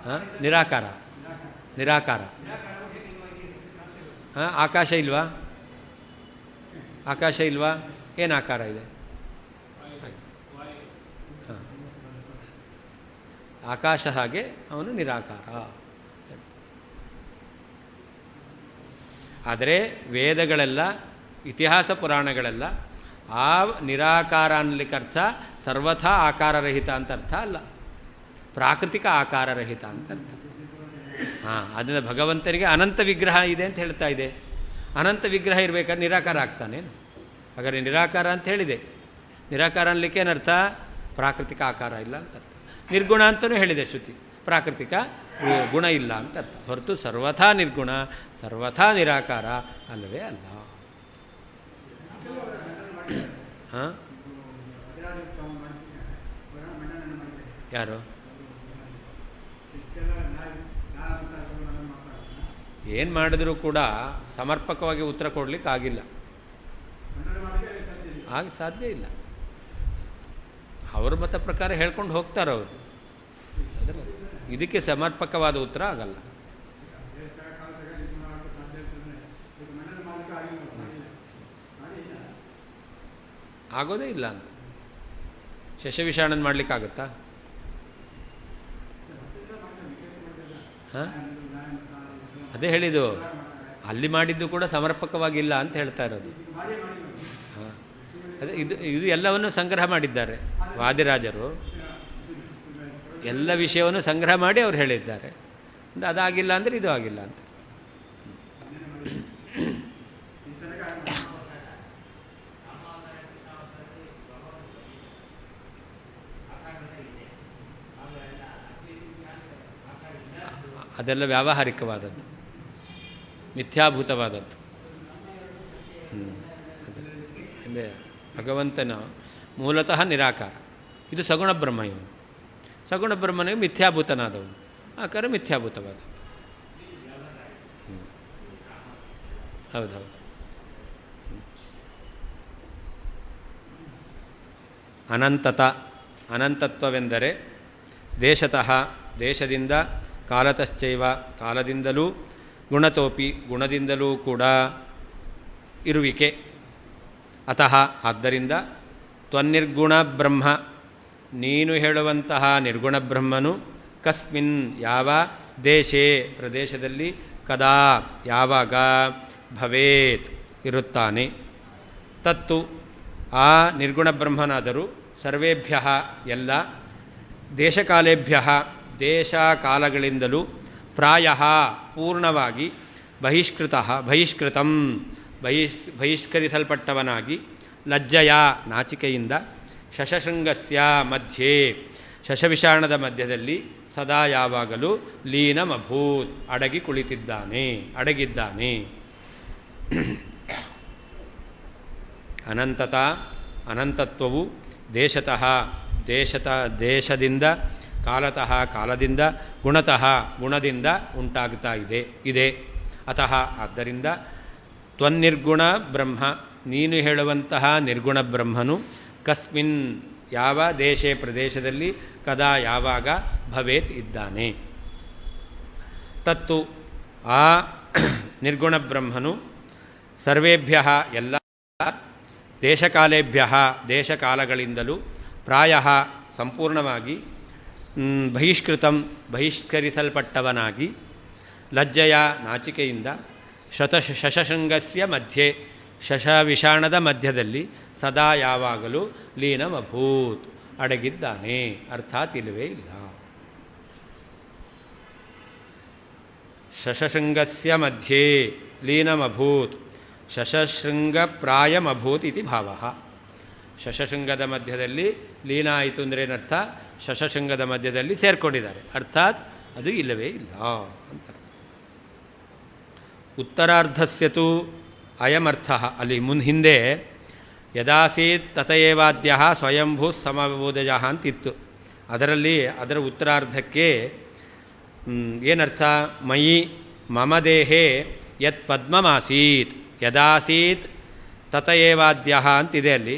ಹಾಂ, ನಿರಾಕಾರ. ಹಾಂ, ಆಕಾಶ ಇಲ್ವಾ? ಆಕಾಶ ಇಲ್ವಾ? ಏನು ಆಕಾರ ಇದೆ? ಹಾಂ, ಆಕಾಶ ಹಾಗೆ ಅವನು ನಿರಾಕಾರ. ಆದರೆ ವೇದಗಳೆಲ್ಲ ಇತಿಹಾಸ ಪುರಾಣಗಳೆಲ್ಲ ಆ ನಿರಾಕಾರ ಅನ್ನಲಿಕ್ಕೆ ಅರ್ಥ ಸರ್ವಥಾ ಆಕಾರರಹಿತ ಅಂತ ಅರ್ಥ ಅಲ್ಲ, ಪ್ರಾಕೃತಿಕ ಆಕಾರರಹಿತ ಅಂತ ಅರ್ಥ. ಹಾಂ, ಅದರಿಂದ ಭಗವಂತನಿಗೆ ಅನಂತ ವಿಗ್ರಹ ಇದೆ ಅಂತ ಹೇಳ್ತಾ ಇದೆ. ಅನಂತ ವಿಗ್ರಹ ಇರಬೇಕಾದ್ರೆ ನಿರಾಕಾರ ಆಗ್ತಾನೇನು? ಹಾಗಾದರೆ ನಿರಾಕಾರ ಅಂತ ಹೇಳಿದೆ. ನಿರಾಕಾರ ಅನ್ನಲಿಕ್ಕೆ ಏನರ್ಥ? ಪ್ರಾಕೃತಿಕ ಆಕಾರ ಇಲ್ಲ ಅಂತ ಅರ್ಥ. ನಿರ್ಗುಣ ಅಂತಲೂ ಹೇಳಿದೆ ಶ್ರುತಿ, ಪ್ರಾಕೃತಿಕ ಗುಣ ಇಲ್ಲ ಅಂತ ಅರ್ಥ. ಹೊರತು ಸರ್ವಥಾ ನಿರ್ಗುಣ, ಸರ್ವಥಾ ನಿರಾಕಾರ ಅಲ್ಲವೇ ಅಲ್ಲ. ಹಾಂ, ಯಾರು ಏನು ಮಾಡಿದ್ರೂ ಕೂಡ ಸಮರ್ಪಕವಾಗಿ ಉತ್ತರ ಕೊಡಲಿಕ್ಕೆ ಆಗಿಲ್ಲ, ಆಗ ಸಾಧ್ಯ ಇಲ್ಲ. ಅವ್ರ ಮತ ಪ್ರಕಾರ ಹೇಳ್ಕೊಂಡು ಹೋಗ್ತಾರೆ ಅವರು, ಇದಕ್ಕೆ ಸಮರ್ಪಕವಾದ ಉತ್ತರ ಆಗಲ್ಲ. ಆಗೋದೇ ಇಲ್ಲ ಅಂತ. ಶಶವಿಷಾಣನ ಮಾಡಲಿಕ್ಕಾಗತ್ತಾ? ಹಾಂ, ಅದೇ ಹೇಳಿದ್ದು, ಅಲ್ಲಿ ಮಾಡಿದ್ದು ಕೂಡ ಸಮರ್ಪಕವಾಗಿಲ್ಲ ಅಂತ ಹೇಳ್ತಾ ಇರೋದು. ಹಾಂ, ಅದೇ ಇದು ಎಲ್ಲವನ್ನು ಸಂಗ್ರಹ ಮಾಡಿದ್ದಾರೆ ವಾದಿರಾಜರು, ಎಲ್ಲ ವಿಷಯವನ್ನು ಸಂಗ್ರಹ ಮಾಡಿ ಅವ್ರು ಹೇಳಿದ್ದಾರೆ. ಅದಾಗಿಲ್ಲ ಅಂದರೆ ಇದು ಆಗಿಲ್ಲ ಅಂತ. ಅದೆಲ್ಲ ವ್ಯಾವಹಾರಿಕವಾದದ್ದು, ಮಿಥ್ಯಾಭೂತವಾದದ್ದು. ಅದೇ ಭಗವಂತನ ಮೂಲತಃ ನಿರಾಕಾರ, ಇದು ಸಗುಣ ಬ್ರಹ್ಮ. ಇವನು ಸಗುಣ ಬ್ರಹ್ಮನಿಗೆ ಮಿಥ್ಯಾಭೂತನಾದವನು, ಆಕಾರ ಮಿಥ್ಯಾಭೂತವಾದದ್ದು. ಹೌದೌದು. ಅನಂತತ, ಅನಂತತ್ವವೆಂದರೆ ದೇಶತಃ ದೇಶದಿಂದ, ಕಾಲತಶ್ಚೈವ ಕಾಲದಿಂದಲೂ, ಗುಣತೋಪಿ ಗುಣದಿಂದಲೂ ಕೂಡ ಇರುವಿಕೆ. ಅತಃ ಆದ್ದರಿಂದ, ತ್ವನ್ನಿರ್ಗುಣ ಬ್ರಹ್ಮ ನೀನು ಹೇಳುವಂತಹ ನಿರ್ಗುಣ ಬ್ರಹ್ಮನು ಕಸ್ಮಿನ್ ಯಾವ ದೇಶೇ ಪ್ರದೇಶದಲ್ಲಿ, ಕದಾ ಯಾವಾಗ, ಭವೇತ್ ಇರುತ್ತಾನೆ. ತತ್ತು ಆ ನಿರ್ಗುಣ ಬ್ರಹ್ಮನಾದರೂ ಸರ್ವೇಭ್ಯ ಎಲ್ಲ, ದೇಶಕಾಲೇಭ್ಯ ದೇಶಕಾಲಗಳಿಂದಲೂ, ಪ್ರಾಯ ಪೂರ್ಣವಾಗಿ, ಬಹಿಷ್ಕರಿಸಲ್ಪಟ್ಟವನಾಗಿ, ಲಜ್ಜೆಯ ನಾಚಿಕೆಯಿಂದ, ಶಶಶೃಂಗಸ್ಯ ಮಧ್ಯೆ ಶಶವಿಷಾಣದ ಮಧ್ಯದಲ್ಲಿ, ಸದಾ ಯಾವಾಗಲೂ ಲೀನಮಭೂತ್ ಅಡಗಿ ಕುಳಿತಿದ್ದಾನೆ, ಅಡಗಿದ್ದಾನೆ. ಅನಂತತ ಅನಂತತ್ವವು ದೇಶತಃ ದೇಶದಿಂದ, ಕಾಲತಃ ಕಾಲದಿಂದ, ಗುಣತಃ ಗುಣದಿಂದ ಉಂಟಾಗ್ತಾ ಇದೆ. ಅತಃ ಆದ್ದರಿಂದ, ತ್ವನ್ನಿರ್ಗುಣ ಬ್ರಹ್ಮ ನೀನು ಹೇಳುವಂತಹ ನಿರ್ಗುಣ ಬ್ರಹ್ಮನು ಕಸ್ಮಿನ್ ಯಾವ ದೇಶೇ ಪ್ರದೇಶದಲ್ಲಿ, ಕದಾ ಯಾವಾಗ, ಭವೇತ್ ಇದ್ದಾನೆ. ತತ್ತು ಆ ನಿರ್ಗುಣ ಬ್ರಹ್ಮನು ಸರ್ವೇಭ್ಯ ಎಲ್ಲ ದೇಶಕಾಲೇಭ್ಯ ದೇಶಕಾಲಗಳಿಂದಲೂ, ಪ್ರಾಯ ಸಂಪೂರ್ಣವಾಗಿ, ಬಹಿಷ್ಕರಿಸಲ್ಪಟ್ಟವನಾಗಿ, ಲಜ್ಜೆಯ ನಾಚಿಕೆಯಿಂದ, ಶಶಶೃಂಗಸ್ಯ ಮಧ್ಯೆ ಶಶವಿಷಾಣದ ಮಧ್ಯದಲ್ಲಿ, ಸದಾ ಯಾವಾಗಲೂ ಲೀನಮಭೂತ್ ಅಡಗಿದ್ದಾನೆ, ಅರ್ಥಾತ್ ಇಲ್ಲವೇ ಇಲ್ಲ. ಶಶಶೃಂಗಸ್ಯ ಮಧ್ಯೆ ಲೀನಮಭೂತ್, ಶಶಶೃಂಗಪ್ರಾಯಮಭೂತ್ ಇತಿ ಭಾವ. ಶಶಶೃಂಗದ ಮಧ್ಯದಲ್ಲಿ ಲೀನ ಆಯಿತು ಅಂದರೆ ಏನರ್ಥ? ಶಶಶೃಂಗದ ಮಧ್ಯದಲ್ಲಿ ಸೇರಿಕೊಂಡಿದ್ದಾರೆ, ಅರ್ಥಾತ್ ಅದು ಇಲ್ಲವೇ ಇಲ್ಲ ಅಂತ. ಉತ್ತರಾರ್ಧಸ್ಯತು ಅಯಮರ್ಥ, ಅಲ್ಲಿ ಹಿಂದೆ ಯದಾಸೀತ್ ತಥಯೇವಾದ್ಯ ಸ್ವಯಂಭೂ ಸಮಬೋಧಜ ಅಂತಿತ್ತು. ಅದರ ಉತ್ತರಾರ್ಧಕ್ಕೆ ಏನರ್ಥ? ಮಯಿ ಮಮ ದೇಹೇ ಯತ್ ಪದ್ಮಮಾಸೀತ್, ಯದಾಸೀತ್ ತಥಯೇವಾದ್ಯ ಅಂತಿದೆ ಅಲ್ಲಿ.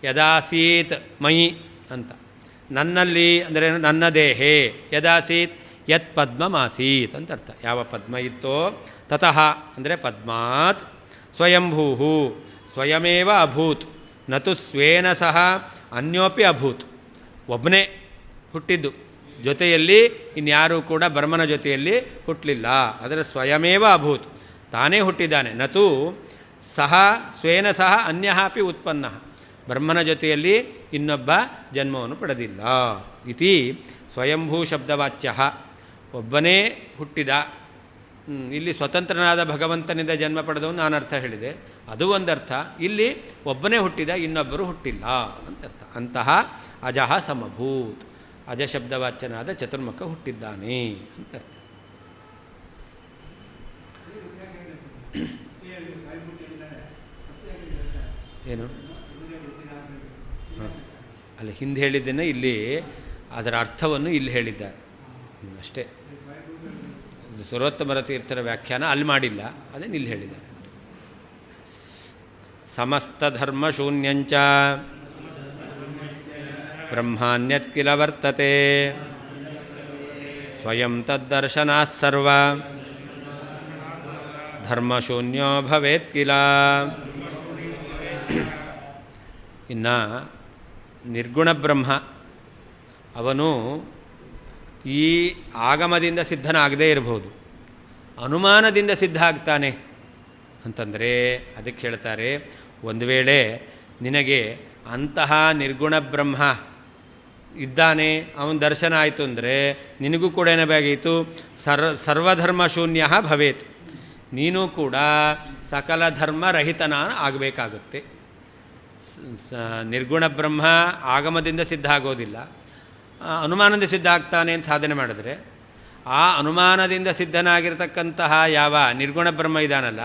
ಯದಾಸೀತ್ ಮಯಿ ಅಂತ, ನನ್ನಲ್ಲಿ ಅಂದರೆ ನನ್ನ ದೇಹೇ, ಯದಾಸೀತ್ ಯತ್ ಪದ್ಮಮಾಸೀತ್ ಅಂತ ಅರ್ಥ. ಯಾವ ಪದ್ಮ ಇತ್ತೋ, ತತಃ ಅಂದರೆ ಪದ್ಮಾತ್, ಸ್ವಯಂಭೂ ಸ್ವಯಮೇವ ಅಭೂತ್, ನತು ಸ್ವೇನ ಸಹ ಅನ್ಯೋಪಿ ಅಭೂತ್. ಒಬ್ಬನೇ ಹುಟ್ಟಿದ್ದು, ಜೊತೆಯಲ್ಲಿ ಇನ್ಯಾರೂ ಕೂಡ ಬ್ರಹ್ಮನ ಜೊತೆಯಲ್ಲಿ ಹುಟ್ಟಲಿಲ್ಲ. ಅದರ ಸ್ವಯಮೇವ ಅಭೂತ್, ತಾನೇ ಹುಟ್ಟಿದ್ದಾನೆ. ನತು ಸಹ ಸ್ವೇನ ಸಹ ಅನ್ಯ ಅಪಿ ಉತ್ಪನ್ನ, ಬ್ರಹ್ಮನ ಜೊತೆಯಲ್ಲಿ ಇನ್ನೊಬ್ಬ ಜನ್ಮವನ್ನು ಪಡೆದಿಲ್ಲ. ಇತಿ ಸ್ವಯಂಭೂ ಶಬ್ದವಾಚ್ಯ, ಒಬ್ಬನೇ ಹುಟ್ಟಿದ. ಇಲ್ಲಿ ಸ್ವತಂತ್ರನಾದ ಭಗವಂತನಿಂದ ಜನ್ಮ ಪಡೆದವನು ನಾನು ಅರ್ಥ ಹೇಳಿದೆ. ಅದು ಒಂದರ್ಥ. ಇಲ್ಲಿ ಒಬ್ಬನೇ ಹುಟ್ಟಿದ, ಇನ್ನೊಬ್ಬರು ಹುಟ್ಟಿಲ್ಲ ಅಂತರ್ಥ. ಅಂತಹ ಅಜಃ ಸಮಭೂತ್, ಅಜ ಶಬ್ದವಾಚ್ಯನಾದ ಚತುರ್ಮುಖ ಹುಟ್ಟಿದ್ದಾನೆ ಅಂತರ್ಥ. ಏನು ಅಲ್ಲಿ ಹಿಂದೆ ಹೇಳಿದ್ದನ್ನು ಇಲ್ಲಿ ಅದರ ಅರ್ಥವನ್ನು ಇಲ್ಲಿ ಹೇಳಿದ್ದಾರೆ ಅಷ್ಟೇ. ಸರ್ವೋತ್ತಮರ ತೀರ್ಥರ ವ್ಯಾಖ್ಯಾನ ಅಲ್ಲಿ ಮಾಡಿಲ್ಲ, ಅದನ್ನು ಇಲ್ಲಿ ಹೇಳಿದ್ದಾರೆ. ಸಮಸ್ತ ಧರ್ಮ ಶೂನ್ಯಂಚ ಬ್ರಹ್ಮಾನ್ಯತ್ ಕಿಲ ವರ್ತತೆ ಸ್ವಯಂ ತದ್ದರ್ಶನಾತ್ ಸರ್ವ ಧರ್ಮಶೂನ್ಯೋ ಭವೇತ್ ಕಿಲ. ಇನ್ನು ನಿರ್ಗುಣ ಬ್ರಹ್ಮ ಅವನು ಈ ಆಗಮದಿಂದ ಸಿದ್ಧನಾಗದೇ ಇರಬಹುದು, ಅನುಮಾನದಿಂದ ಸಿದ್ಧ ಆಗ್ತಾನೆ ಅಂತಂದರೆ ಅದಕ್ಕೆ ಹೇಳ್ತಾರೆ, ಒಂದು ವೇಳೆ ನಿನಗೆ ಅಂತಹ ನಿರ್ಗುಣ ಬ್ರಹ್ಮ ಇದ್ದಾನೆ, ಅವನ ದರ್ಶನ ಆಯಿತು ಅಂದರೆ ನಿನಗೂ ಕೂಡ ಏನಾಗಬೇಕಿತ್ತು, ಸರ್ವಧರ್ಮ ಶೂನ್ಯ ಭವೇತ್, ನೀನು ಕೂಡ ಸಕಲ ಧರ್ಮರಹಿತನ ಆಗಬೇಕಾಗುತ್ತೆ. ನಿರ್ಗುಣ ಬ್ರಹ್ಮ ಆಗಮದಿಂದ ಸಿದ್ಧ ಆಗೋದಿಲ್ಲ, ಅನುಮಾನದಿಂದ ಸಿದ್ಧ ಆಗ್ತಾನೆ ಅಂತ ಸಾಧನೆ ಮಾಡಿದ್ರೆ, ಆ ಅನುಮಾನದಿಂದ ಸಿದ್ಧನಾಗಿರ್ತಕ್ಕಂತಹ ಯಾವ ನಿರ್ಗುಣ ಬ್ರಹ್ಮ ಇದ್ದಾನಲ್ಲ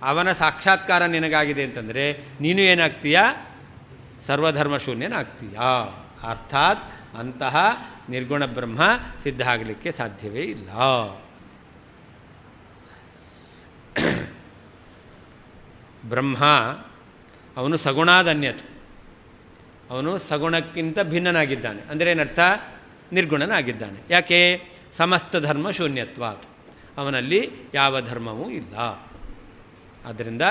ಅವನ ಸಾಕ್ಷಾತ್ಕಾರ ನಿನಗಾಗಿದೆ ಅಂತಂದರೆ ನೀನು ಏನಾಗ್ತೀಯ, ಸರ್ವಧರ್ಮ ಶೂನ್ಯನಾಗ್ತೀಯಾ. ಅರ್ಥಾತ್ ಅಂತಹ ನಿರ್ಗುಣ ಬ್ರಹ್ಮ ಸಿದ್ಧ ಆಗಲಿಕ್ಕೆ ಸಾಧ್ಯವೇ ಇಲ್ಲ. ಬ್ರಹ್ಮ ಅವನು ಸಗುಣಾದನ್ಯತ್, ಅವನು ಸಗುಣಕ್ಕಿಂತ ಭಿನ್ನನಾಗಿದ್ದಾನೆ. ಅಂದರೆ ಏನರ್ಥ, ನಿರ್ಗುಣನಾಗಿದ್ದಾನೆ. ಯಾಕೆ, ಸಮಸ್ತ ಧರ್ಮ ಶೂನ್ಯತ್ವಾತ್, ಅವನಲ್ಲಿ ಯಾವ ಧರ್ಮವೂ ಇಲ್ಲ. ಆದ್ದರಿಂದ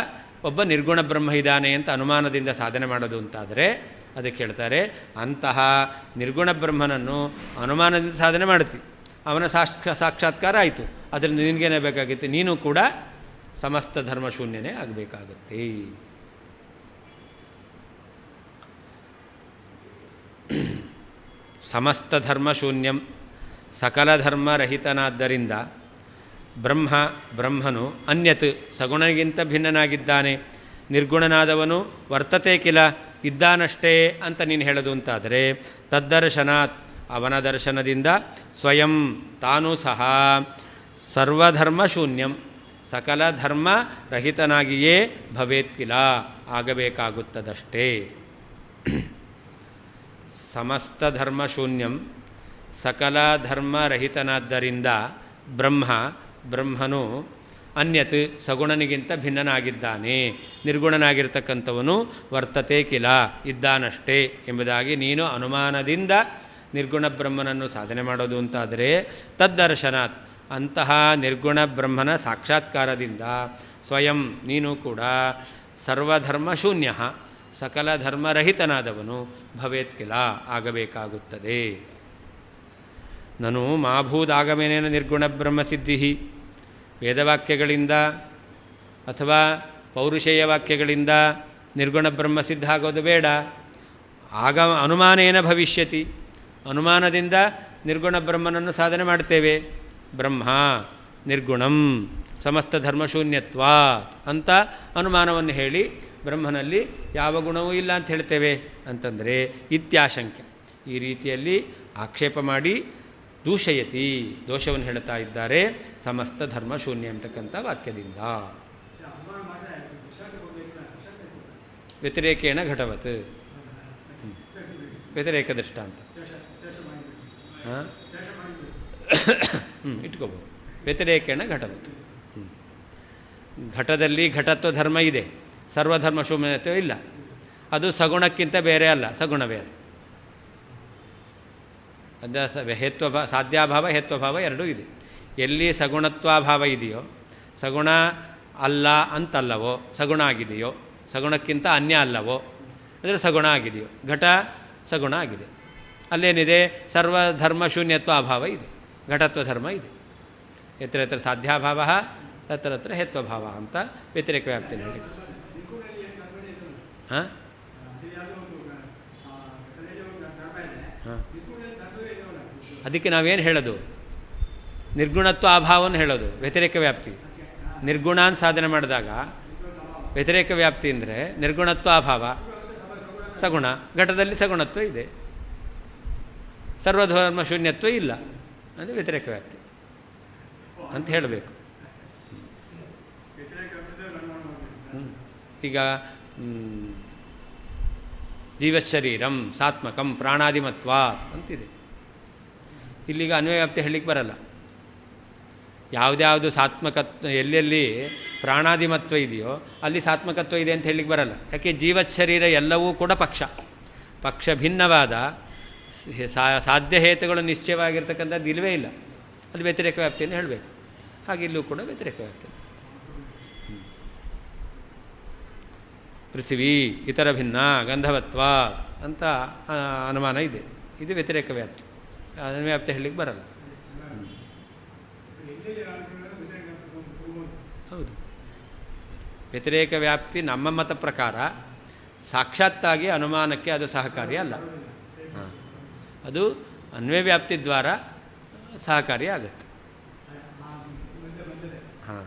ಒಬ್ಬ ನಿರ್ಗುಣ ಬ್ರಹ್ಮ ಇದ್ದಾನೆ ಅಂತ ಅನುಮಾನದಿಂದ ಸಾಧನೆ ಮಾಡೋದು ಅಂತಾದರೆ ಅದಕ್ಕೆ ಹೇಳ್ತಾರೆ, ಅಂತಹ ನಿರ್ಗುಣ ಬ್ರಹ್ಮನನ್ನು ಅನುಮಾನದಿಂದ ಸಾಧನೆ ಮಾಡ್ತಿ, ಅವನ ಸಾಕ್ಷಾತ್ಕಾರ ಆಯಿತು, ಅದರಿಂದ ನಿನಗೇನೇ ಬೇಕಾಗಿತ್ತು, ನೀನು ಕೂಡ ಸಮಸ್ತ ಧರ್ಮ ಶೂನ್ಯನೇ ಆಗಬೇಕಾಗುತ್ತೆ. ಸಮಸ್ತ ಧರ್ಮ ಶೂನ್ಯಂ, ಸಕಲ ಧರ್ಮರಹಿತನಾದ್ದರಿಂದ ಬ್ರಹ್ಮನು ಅನ್ಯತ್ ಸಗುಣಗಿಂತ ಭಿನ್ನನಾಗಿದ್ದಾನೆ, ನಿರ್ಗುಣನಾದವನು ವರ್ತತೆ ಕಿಲ ಇದ್ದಾನಷ್ಟೇ ಅಂತ ನೀನು ಹೇಳೋದು ಅಂತಾದರೆ ತದ್ದರ್ಶನಾತ್, ಅವನ ದರ್ಶನದಿಂದ ಸ್ವಯಂ ತಾನೂ ಸಹ ಸರ್ವಧರ್ಮ ಶೂನ್ಯಂ, ಸಕಲ ಧರ್ಮ ರಹಿತನಾಗಿಯೇ ಭವೇತ್ ಕಿಲ ಆಗಬೇಕಾಗುತ್ತದಷ್ಟೇ. ಸಮಸ್ತ ಧರ್ಮ ಶೂನ್ಯಂ, ಸಕಲ ಧರ್ಮರಹಿತನಾದ್ದರಿಂದ ಬ್ರಹ್ಮನು ಅನ್ಯತ್ ಸಗುಣನಿಗಿಂತ ಭಿನ್ನನಾಗಿದ್ದಾನೆ, ನಿರ್ಗುಣನಾಗಿರ್ತಕ್ಕಂಥವನು ವರ್ತತೆ ಕಿಲ ಇದ್ದಾನಷ್ಟೇ ಎಂಬುದಾಗಿ ನೀನು ಅನುಮಾನದಿಂದ ನಿರ್ಗುಣ ಬ್ರಹ್ಮನನ್ನು ಸಾಧನೆ ಮಾಡೋದು ಅಂತಾದರೆ ತದ್ದರ್ಶನಾತ್, ಅಂತಹ ನಿರ್ಗುಣ ಬ್ರಹ್ಮನ ಸಾಕ್ಷಾತ್ಕಾರದಿಂದ ಸ್ವಯಂ ನೀನು ಕೂಡ ಸರ್ವಧರ್ಮ ಶೂನ್ಯ, ಸಕಲ ಧರ್ಮರಹಿತನಾದವನು ಭವೇತ್ ಕಿಲ ಆಗಬೇಕಾಗುತ್ತದೆ. ನನು ಮಾಭೂದಾಗಮೇನೇನ ನಿರ್ಗುಣ ಬ್ರಹ್ಮಸಿದ್ಧಿ, ವೇದವಾಕ್ಯಗಳಿಂದ ಅಥವಾ ಪೌರುಷೇಯ ವಾಕ್ಯಗಳಿಂದ ನಿರ್ಗುಣ ಬ್ರಹ್ಮ ಸಿದ್ಧ ಆಗೋದು ಬೇಡ. ಅನುಮಾನೇನ ಭವಿಷ್ಯತಿ, ಅನುಮಾನದಿಂದ ನಿರ್ಗುಣ ಬ್ರಹ್ಮನನ್ನು ಸಾಧನೆ ಮಾಡ್ತೇವೆ. ಬ್ರಹ್ಮ ನಿರ್ಗುಣಂ ಸಮಸ್ತ ಧರ್ಮಶೂನ್ಯತ್ವ ಅಂತ ಅನುಮಾನವನ್ನು ಹೇಳಿ ಬ್ರಹ್ಮನಲ್ಲಿ ಯಾವ ಗುಣವೂ ಇಲ್ಲ ಅಂತ ಹೇಳ್ತೇವೆ ಅಂತಂದರೆ ಇತ್ಯಾಶಂಕ್ಯ, ಈ ರೀತಿಯಲ್ಲಿ ಆಕ್ಷೇಪ ಮಾಡಿ ದೂಷಯತಿ, ದೋಷವನ್ನು ಹೇಳ್ತಾ ಇದ್ದಾರೆ ಸಮಸ್ತ ಧರ್ಮ ಶೂನ್ಯ ಅಂತಕ್ಕಂಥ ವಾಕ್ಯದಿಂದ. ವ್ಯತಿರೇಕೇಣ ಘಟವತ್, ವ್ಯತಿರೇಕ ದೃಷ್ಟಾಂತ ಇಟ್ಕೋಬೋದು. ವ್ಯತಿರೇಕೇಣ ಘಟವತ್, ಘಟದಲ್ಲಿ ಘಟತ್ವ ಧರ್ಮ ಇದೆ, ಸರ್ವಧರ್ಮ ಶೂನ್ಯತೆ ಇಲ್ಲ. ಅದು ಸಗುಣಕ್ಕಿಂತ ಬೇರೆ ಅಲ್ಲ, ಸಗುಣವೇ ಅದು. ಹೇತ್ವಭಾವ, ಸಾಧ್ಯಾಭಾವ ಹೇತ್ವಭಾವ ಎರಡೂ ಇದೆ. ಎಲ್ಲಿ ಸಗುಣತ್ವಾಭಾವ ಇದೆಯೋ, ಸಗುಣ ಅಲ್ಲ ಅಂತಲ್ಲವೋ, ಸಗುಣ ಆಗಿದೆಯೋ, ಸಗುಣಕ್ಕಿಂತ ಅನ್ಯ ಅಲ್ಲವೋ ಅಂದರೆ ಸಗುಣ ಆಗಿದೆಯೋ, ಘಟ ಸಗುಣ ಆಗಿದೆ, ಅಲ್ಲೇನಿದೆ ಸರ್ವಧರ್ಮ ಶೂನ್ಯತ್ವ ಅಭಾವ ಇದೆ, ಘಟತ್ವ ಧರ್ಮ ಇದೆ. ಯತ್ರ ಯತ್ರ ಸಾಧ್ಯಾಭಾವ ತತ್ರ ತತ್ರ ಹೇತ್ವಭಾವ ಅಂತ ವ್ಯತಿರೇಕ ವ್ಯಾಪ್ತಿ ನೋಡಿ. ಹಾಂ ಹಾಂ ಅದಕ್ಕೆ ನಾವೇನು ಹೇಳೋದು, ನಿರ್ಗುಣತ್ವ ಅಭಾವವನ್ನು ಹೇಳೋದು ವ್ಯತಿರೇಕ ವ್ಯಾಪ್ತಿ. ನಿರ್ಗುಣ ಅಂತ ಸಾಧನೆ ಮಾಡಿದಾಗ ವ್ಯತಿರೇಕ ವ್ಯಾಪ್ತಿ ಅಂದರೆ ನಿರ್ಗುಣತ್ವ ಅಭಾವ, ಸಗುಣ. ಘಟದಲ್ಲಿ ಸಗುಣತ್ವ ಇದೆ, ಸರ್ವಧರ್ಮ ಶೂನ್ಯತ್ವ ಇಲ್ಲ, ಅಂದರೆ ವ್ಯತಿರೇಕ ವ್ಯಾಪ್ತಿ ಅಂತ ಹೇಳಬೇಕು. ಈಗ ಜೀವಶರೀರಂ ಸಾತ್ಮಕಂ ಪ್ರಾಣಾದಿಮತ್ವಾತ್ ಅಂತಿದೆ. ಇಲ್ಲಿಗ ಅನ್ವಯ ವ್ಯಾಪ್ತಿ ಹೇಳಲಿಕ್ಕೆ ಬರಲ್ಲ. ಯಾವುದ್ಯಾವುದು ಸಾತ್ಮಕತ್ವ, ಎಲ್ಲೆಲ್ಲಿ ಪ್ರಾಣಾದಿಮತ್ವ ಇದೆಯೋ ಅಲ್ಲಿ ಸಾತ್ಮಕತ್ವ ಇದೆ ಅಂತ ಹೇಳಲಿಕ್ಕೆ ಬರಲ್ಲ. ಯಾಕೆ ಜೀವಶರೀರ ಎಲ್ಲವೂ ಕೂಡ ಪಕ್ಷ ಭಿನ್ನವಾದ ಸಾಧ್ಯ ಹೇತುಗಳು ನಿಶ್ಚಯವಾಗಿರ್ತಕ್ಕಂಥದ್ದು ಇಲ್ಲವೇ ಇಲ್ಲ. ಅಲ್ಲಿ ವ್ಯತಿರೇಕ ವ್ಯಾಪ್ತಿಯನ್ನು ಹೇಳಬೇಕು. ಹಾಗೆ ಇಲ್ಲೂ ಕೂಡ ವ್ಯತಿರೇಕ ವ್ಯಾಪ್ತಿ. ಪೃಥ್ವಿ ಇತರ ಭಿನ್ನ ಗಂಧವತ್ವ ಅಂತ ಅನುಮಾನ ಇದೆ. ಇದು ವ್ಯತಿರೇಕ ವ್ಯಾಪ್ತಿ, ಅನ್ವಯ ವ್ಯಾಪ್ತಿ ಹೇಳಲಿಕ್ಕೆ ಬರಲ್ಲ. ಹೌದು, ವ್ಯತಿರೇಕ ವ್ಯಾಪ್ತಿ ನಮ್ಮ ಮತ ಪ್ರಕಾರ ಸಾಕ್ಷಾತ್ತಾಗಿ ಅನುಮಾನಕ್ಕೆ ಅದು ಸಹಕಾರಿ ಅಲ್ಲ. ಅದು ಅನ್ವಯ ವ್ಯಾಪ್ತಿ ದ್ವಾರ ಸಹಕಾರಿ ಆಗುತ್ತೆ. ಹಾಂ,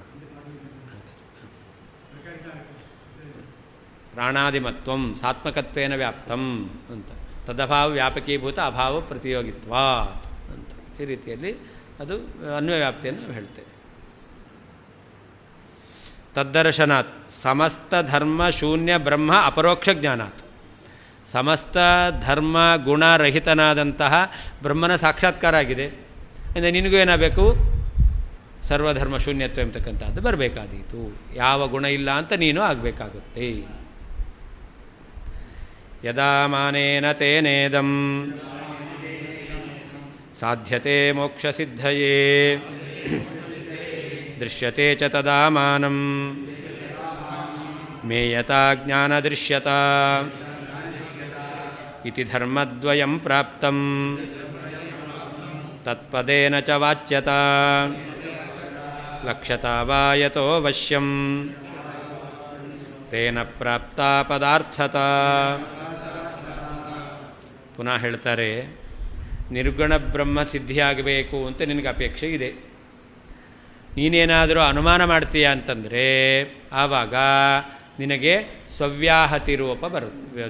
ಪ್ರಾಣಾದಿಮತ್ವಂ ಸಾತ್ಮಕತ್ವೇನ ವ್ಯಾಪ್ತಂ ಅಂತ, ತದಭಾವ ವ್ಯಾಪಕೀಭೂತ ಅಭಾವ ಪ್ರತಿಯೋಗಿತ್ವಾತ್ ಅಂತ, ಈ ರೀತಿಯಲ್ಲಿ ಅದು ಅನ್ವಯ ವ್ಯಾಪ್ತಿಯನ್ನು ನಾವು ಹೇಳ್ತೇವೆ. ತದ್ದರ್ಶನಾತ್ ಸಮಸ್ತ ಧರ್ಮ ಶೂನ್ಯ ಬ್ರಹ್ಮ ಅಪರೋಕ್ಷ ಜ್ಞಾನಾತ್, ಸಮಸ್ತ ಧರ್ಮ ಗುಣರಹಿತನಾದಂತಹ ಬ್ರಹ್ಮನ ಸಾಕ್ಷಾತ್ಕಾರ ಆಗಿದೆ. ಅಂದರೆ ನಿನಗೂ ಏನಾಗಬೇಕು? ಸರ್ವಧರ್ಮ ಶೂನ್ಯತ್ವ ಎಂಬತಕ್ಕಂಥದ್ದು ಬರಬೇಕಾದೀತು. ಯಾವ ಗುಣ ಇಲ್ಲ ಅಂತ ನೀನು ಆಗಬೇಕಾಗುತ್ತೆ. ಯದಾ ಮಾನೇನ ತೇನೇದಂ ಸಾಧ್ಯತೆ ಮೋಕ್ಷಸಿದ್ಧಯೇ ದೃಶ್ಯತೆ ಚ ತದಾ ಮಾನಂ ಮೇಯತಾ ಜ್ಞಾನದೃಶ್ಯತಾ ಇತಿ ಧರ್ಮದ್ವಯಂ ಪ್ರಾಪ್ತಂ ತತ್ಪದೇನ ಚ ವಾಚ್ಯತಾ ಲಕ್ಷ್ಯತಾ ವಾ ಯತೋ ವಶ್ಯಂ ತೇನ ಪ್ರಾಪ್ತಾ ಪದಾರ್ಥತಾ. ಪುನಃ ಹೇಳ್ತಾರೆ, ನಿರ್ಗುಣ ಬ್ರಹ್ಮ ಸಿದ್ಧಿಯಾಗಬೇಕು ಅಂತ ನಿನಗೆ ಅಪೇಕ್ಷೆ ಇದೆ. ನೀನೇನಾದರೂ ಅನುಮಾನ ಮಾಡ್ತೀಯ ಅಂತಂದರೆ ಆವಾಗ ನಿನಗೆ ಸ್ವವ್ಯಾಹತಿ ರೂಪ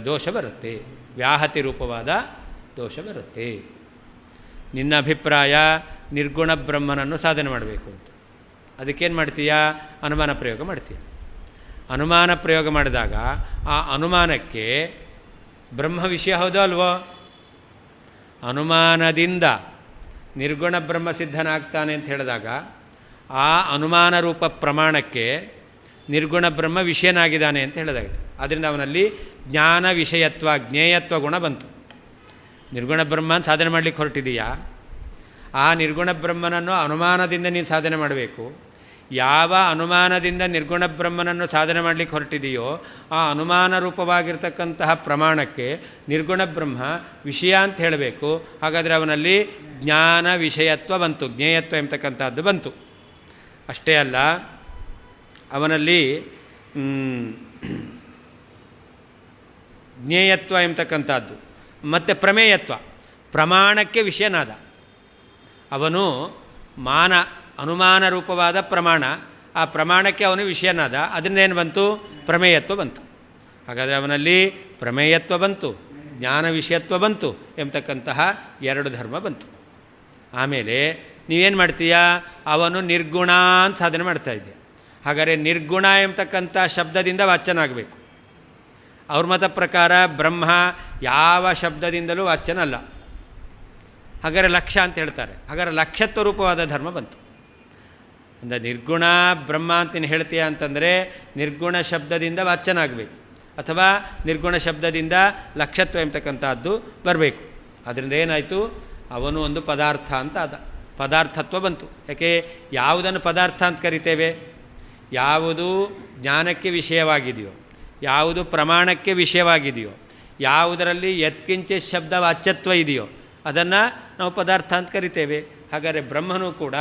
ದೋಷ ಬರುತ್ತೆ, ವ್ಯಾಹತಿ ರೂಪವಾದ ದೋಷ ಬರುತ್ತೆ. ನಿನ್ನ ಅಭಿಪ್ರಾಯ ನಿರ್ಗುಣ ಬ್ರಹ್ಮನನ್ನು ಸಾಧನೆ ಮಾಡಬೇಕು ಅಂತ. ಅದಕ್ಕೇನು ಮಾಡ್ತೀಯಾ? ಅನುಮಾನ ಪ್ರಯೋಗ ಮಾಡ್ತೀಯ. ಅನುಮಾನ ಪ್ರಯೋಗ ಮಾಡಿದಾಗ ಆ ಅನುಮಾನಕ್ಕೆ ಬ್ರಹ್ಮ ವಿಷಯ ಹೌದೋ ಅಲ್ವೋ? ಅನುಮಾನದಿಂದ ನಿರ್ಗುಣ ಬ್ರಹ್ಮ ಸಿದ್ಧನಾಗ್ತಾನೆ ಅಂತ ಹೇಳಿದಾಗ ಆ ಅನುಮಾನ ರೂಪ ಪ್ರಮಾಣಕ್ಕೆ ನಿರ್ಗುಣ ಬ್ರಹ್ಮ ವಿಷಯನಾಗಿದ್ದಾನೆ ಅಂತ ಹೇಳೋದಾಗಿದೆ. ಆದ್ದರಿಂದ ಅವನಲ್ಲಿ ಜ್ಞಾನ ವಿಷಯತ್ವ ಜ್ಞೇಯತ್ವ ಗುಣ ಬಂತು. ನಿರ್ಗುಣ ಬ್ರಹ್ಮನ ಸಾಧನೆ ಮಾಡಲಿಕ್ಕೆ ಹೊರಟಿದೆಯಾ? ಆ ನಿರ್ಗುಣ ಬ್ರಹ್ಮನನ್ನು ಅನುಮಾನದಿಂದ ನೀನು ಸಾಧನೆ ಮಾಡಬೇಕು. ಯಾವ ಅನುಮಾನದಿಂದ ನಿರ್ಗುಣ ಬ್ರಹ್ಮನನ್ನು ಸಾಧನೆ ಮಾಡಲಿಕ್ಕೆ ಹೊರಟಿದೆಯೋ ಆ ಅನುಮಾನ ರೂಪವಾಗಿರ್ತಕ್ಕಂತಹ ಪ್ರಮಾಣಕ್ಕೆ ನಿರ್ಗುಣ ಬ್ರಹ್ಮ ವಿಷಯ ಅಂತ ಹೇಳಬೇಕು. ಹಾಗಾದರೆ ಅವನಲ್ಲಿ ಜ್ಞಾನ ವಿಷಯತ್ವ ಬಂತು, ಜ್ಞೇಯತ್ವ ಎಂಬತಕ್ಕಂಥದ್ದು ಬಂತು. ಅಷ್ಟೇ ಅಲ್ಲ, ಅವನಲ್ಲಿ ಜ್ಞೇಯತ್ವ ಎಂಬತಕ್ಕಂಥದ್ದು ಮತ್ತು ಪ್ರಮೇಯತ್ವ, ಪ್ರಮಾಣಕ್ಕೆ ವಿಷಯನಾದ. ಅವನು ಅನುಮಾನ ರೂಪವಾದ ಪ್ರಮಾಣ, ಆ ಪ್ರಮಾಣಕ್ಕೆ ಅವನು ವಿಷಯನಾದ. ಅದರಿಂದ ಏನು ಬಂತು? ಪ್ರಮೇಯತ್ವ ಬಂತು. ಹಾಗಾದರೆ ಅವನಲ್ಲಿ ಪ್ರಮೇಯತ್ವ ಬಂತು, ಜ್ಞಾನ ವಿಷಯತ್ವ ಬಂತು ಎಂಬತಕ್ಕಂತಹ ಎರಡು ಧರ್ಮ ಬಂತು. ಆಮೇಲೆ ನೀವೇನು ಮಾಡ್ತೀಯಾ? ಅವನು ನಿರ್ಗುಣ ಅಂತ ಸಾಧನೆ ಮಾಡ್ತಾ ಇದ್ದೀಯ. ಹಾಗಾದರೆ ನಿರ್ಗುಣ ಎಂಬತಕ್ಕಂಥ ಶಬ್ದದಿಂದ ವಾಚ್ಯನಾಗಬೇಕು. ಅವ್ರ ಮತ ಪ್ರಕಾರ ಬ್ರಹ್ಮ ಯಾವ ಶಬ್ದದಿಂದಲೂ ವಾಚ್ಯನ ಅಲ್ಲ. ಹಾಗಾದರೆ ಲಕ್ಷ್ಯ ಅಂತ ಹೇಳ್ತಾರೆ. ಹಾಗಾದರೆ ಲಕ್ಷ್ಯತ್ವ ರೂಪವಾದ ಧರ್ಮ ಬಂತು. ಅಂದರೆ ನಿರ್ಗುಣ ಬ್ರಹ್ಮ ಅಂತ ನೀನು ಹೇಳ್ತೀಯ ಅಂತಂದರೆ ನಿರ್ಗುಣ ಶಬ್ದದಿಂದ ವಾಚ್ಯನಾಗಬೇಕು, ಅಥವಾ ನಿರ್ಗುಣ ಶಬ್ದದಿಂದ ಲಕ್ಷ್ಯತ್ವ ಎಂಬತಕ್ಕಂಥದ್ದು ಬರಬೇಕು. ಅದರಿಂದ ಏನಾಯಿತು? ಅವನು ಒಂದು ಪದಾರ್ಥ ಅಂತ ಆದ, ಪದಾರ್ಥತ್ವ ಬಂತು. ಯಾಕೆ? ಯಾವುದನ್ನು ಪದಾರ್ಥ ಅಂತ ಕರಿತೇವೆ? ಯಾವುದು ಜ್ಞಾನಕ್ಕೆ ವಿಷಯವಾಗಿದೆಯೋ, ಯಾವುದು ಪ್ರಮಾಣಕ್ಕೆ ವಿಷಯವಾಗಿದೆಯೋ, ಯಾವುದರಲ್ಲಿ ಯತ್ಕಿಂಚ ಶಬ್ದ ವಾಚ್ಯತ್ವ ಇದೆಯೋ ಅದನ್ನು ನಾವು ಪದಾರ್ಥ ಅಂತ ಕರಿತೇವೆ. ಹಾಗಾದರೆ ಬ್ರಹ್ಮನೂ ಕೂಡ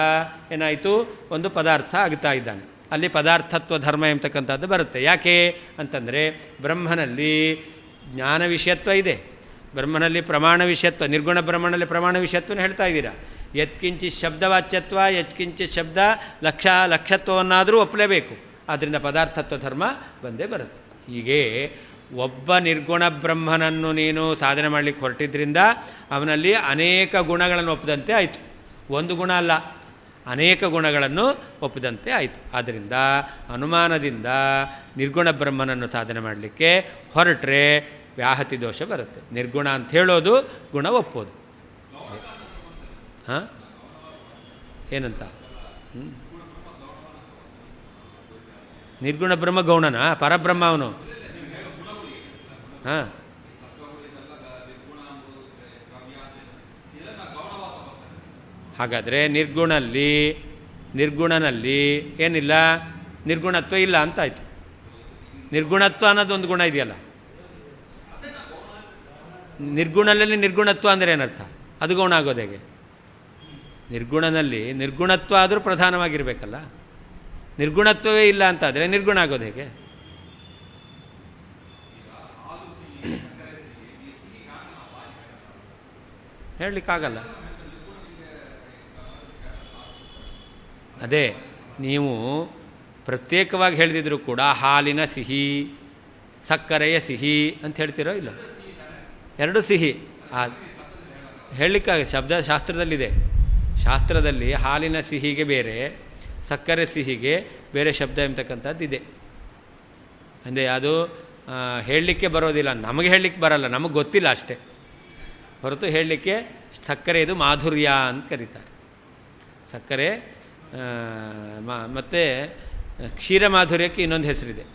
ಏನಾಯಿತು? ಒಂದು ಪದಾರ್ಥ ಆಗ್ತಾ ಇದ್ದಾನೆ. ಅಲ್ಲಿ ಪದಾರ್ಥತ್ವ ಧರ್ಮ ಎಂಬತಕ್ಕಂಥದ್ದು ಬರುತ್ತೆ. ಯಾಕೆ ಅಂತಂದರೆ ಬ್ರಹ್ಮನಲ್ಲಿ ಜ್ಞಾನ ವಿಷಯತ್ವ ಇದೆ, ಬ್ರಹ್ಮನಲ್ಲಿ ಪ್ರಮಾಣ ವಿಷಯತ್ವ, ನಿರ್ಗುಣ ಬ್ರಹ್ಮನಲ್ಲಿ ಪ್ರಮಾಣ ವಿಷಯತ್ವನ ಹೇಳ್ತಾ ಇದ್ದೀರಾ. ಯತ್ಕಿಂಚಿತ್ ಶಬ್ದವಾಚ್ಯತ್ವ, ಯತ್ಕಿಂಚಿತ್ ಶಬ್ದ ಲಕ್ಷ್ಯತ್ವವನ್ನಾದರೂ ಒಪ್ಪಲೇಬೇಕು. ಆದ್ದರಿಂದ ಪದಾರ್ಥತ್ವ ಧರ್ಮ ಬಂದೇ ಬರುತ್ತೆ. ಹೀಗೆ ಒಬ್ಬ ನಿರ್ಗುಣ ಬ್ರಹ್ಮನನ್ನು ನೀನು ಸಾಧನೆ ಮಾಡಲಿಕ್ಕೆ ಹೊರಟಿದ್ದರಿಂದ ಅವನಲ್ಲಿ ಅನೇಕ ಗುಣಗಳನ್ನು ಒಪ್ಪಿದಂತೆ ಆಯಿತು. ಒಂದು ಗುಣ ಅಲ್ಲ, ಅನೇಕ ಗುಣಗಳನ್ನು ಒಪ್ಪಿದಂತೆ ಆಯಿತು. ಆದ್ದರಿಂದ ಅನುಮಾನದಿಂದ ನಿರ್ಗುಣ ಬ್ರಹ್ಮನನ್ನು ಸಾಧನೆ ಮಾಡಲಿಕ್ಕೆ ಹೊರಟ್ರೆ ವ್ಯಾಹತಿ ದೋಷ ಬರುತ್ತೆ. ನಿರ್ಗುಣ ಅಂತ ಹೇಳೋದು ಗುಣ ಒಪ್ಪೋದು. ಹಾಂ, ಏನಂತ? ನಿರ್ಗುಣ ಬ್ರಹ್ಮ ಗೌಣನಾ? ಪರಬ್ರಹ್ಮ ಅವನು. ಹಾಂ, ಹಾಗಾದರೆ ನಿರ್ಗುಣನಲ್ಲಿ ಏನಿಲ್ಲ, ನಿರ್ಗುಣತ್ವ ಇಲ್ಲ ಅಂತಾಯಿತು. ನಿರ್ಗುಣತ್ವ ಅನ್ನೋದೊಂದು ಗುಣ ಇದೆಯಲ್ಲ, ನಿರ್ಗುಣದಲ್ಲಿ ನಿರ್ಗುಣತ್ವ ಅಂದರೆ ಏನರ್ಥ? ಅದು ಗೌಣ ಆಗೋದು ಹೇಗೆ? ನಿರ್ಗುಣನಲ್ಲಿ ನಿರ್ಗುಣತ್ವ ಆದರೂ ಪ್ರಧಾನವಾಗಿರಬೇಕಲ್ಲ. ನಿರ್ಗುಣತ್ವವೇ ಇಲ್ಲ ಅಂತಾದರೆ ನಿರ್ಗುಣ ಆಗೋದು ಹೇಗೆ? ಹೇಳಲಿಕ್ಕಾಗಲ್ಲ. ಅದೇ ನೀವು ಪ್ರತ್ಯೇಕವಾಗಿ ಹೇಳಿದಿದ್ರು ಕೂಡ ಹಾಲಿನ ಸಿಹಿ, ಸಕ್ಕರೆಯ ಸಿಹಿ ಅಂತ ಹೇಳ್ತಿರೋ ಇಲ್ಲ? ಎರಡೂ ಸಿಹಿ ಹೇಳಲಿಕ್ಕಾಗ ಶಾಸ್ತ್ರದಲ್ಲಿದೆ. ಶಾಸ್ತ್ರದಲ್ಲಿ ಹಾಲಿನ ಸಿಹಿಗೆ ಬೇರೆ, ಸಕ್ಕರೆ ಸಿಹಿಗೆ ಬೇರೆ ಶಬ್ದ ಎಂಬತಕ್ಕಂಥದ್ದು ಇದೆ. ಅಂದರೆ ಅದು ಹೇಳಲಿಕ್ಕೆ ಬರೋದಿಲ್ಲ, ನಮಗೆ ಹೇಳಲಿಕ್ಕೆ ಬರಲ್ಲ, ನಮಗೆ ಗೊತ್ತಿಲ್ಲ ಅಷ್ಟೇ ಹೊರತು ಹೇಳಲಿಕ್ಕೆ ಸಕ್ಕರೆಯದು ಮಾಧುರ್ಯ ಅಂತ ಕರೀತಾರೆ. ಸಕ್ಕರೆ ಮತ್ತು ಕ್ಷೀರ ಮಾಧುರ್ಯಕ್ಕೆ ಇನ್ನೊಂದು ಹೆಸರಿದೆ.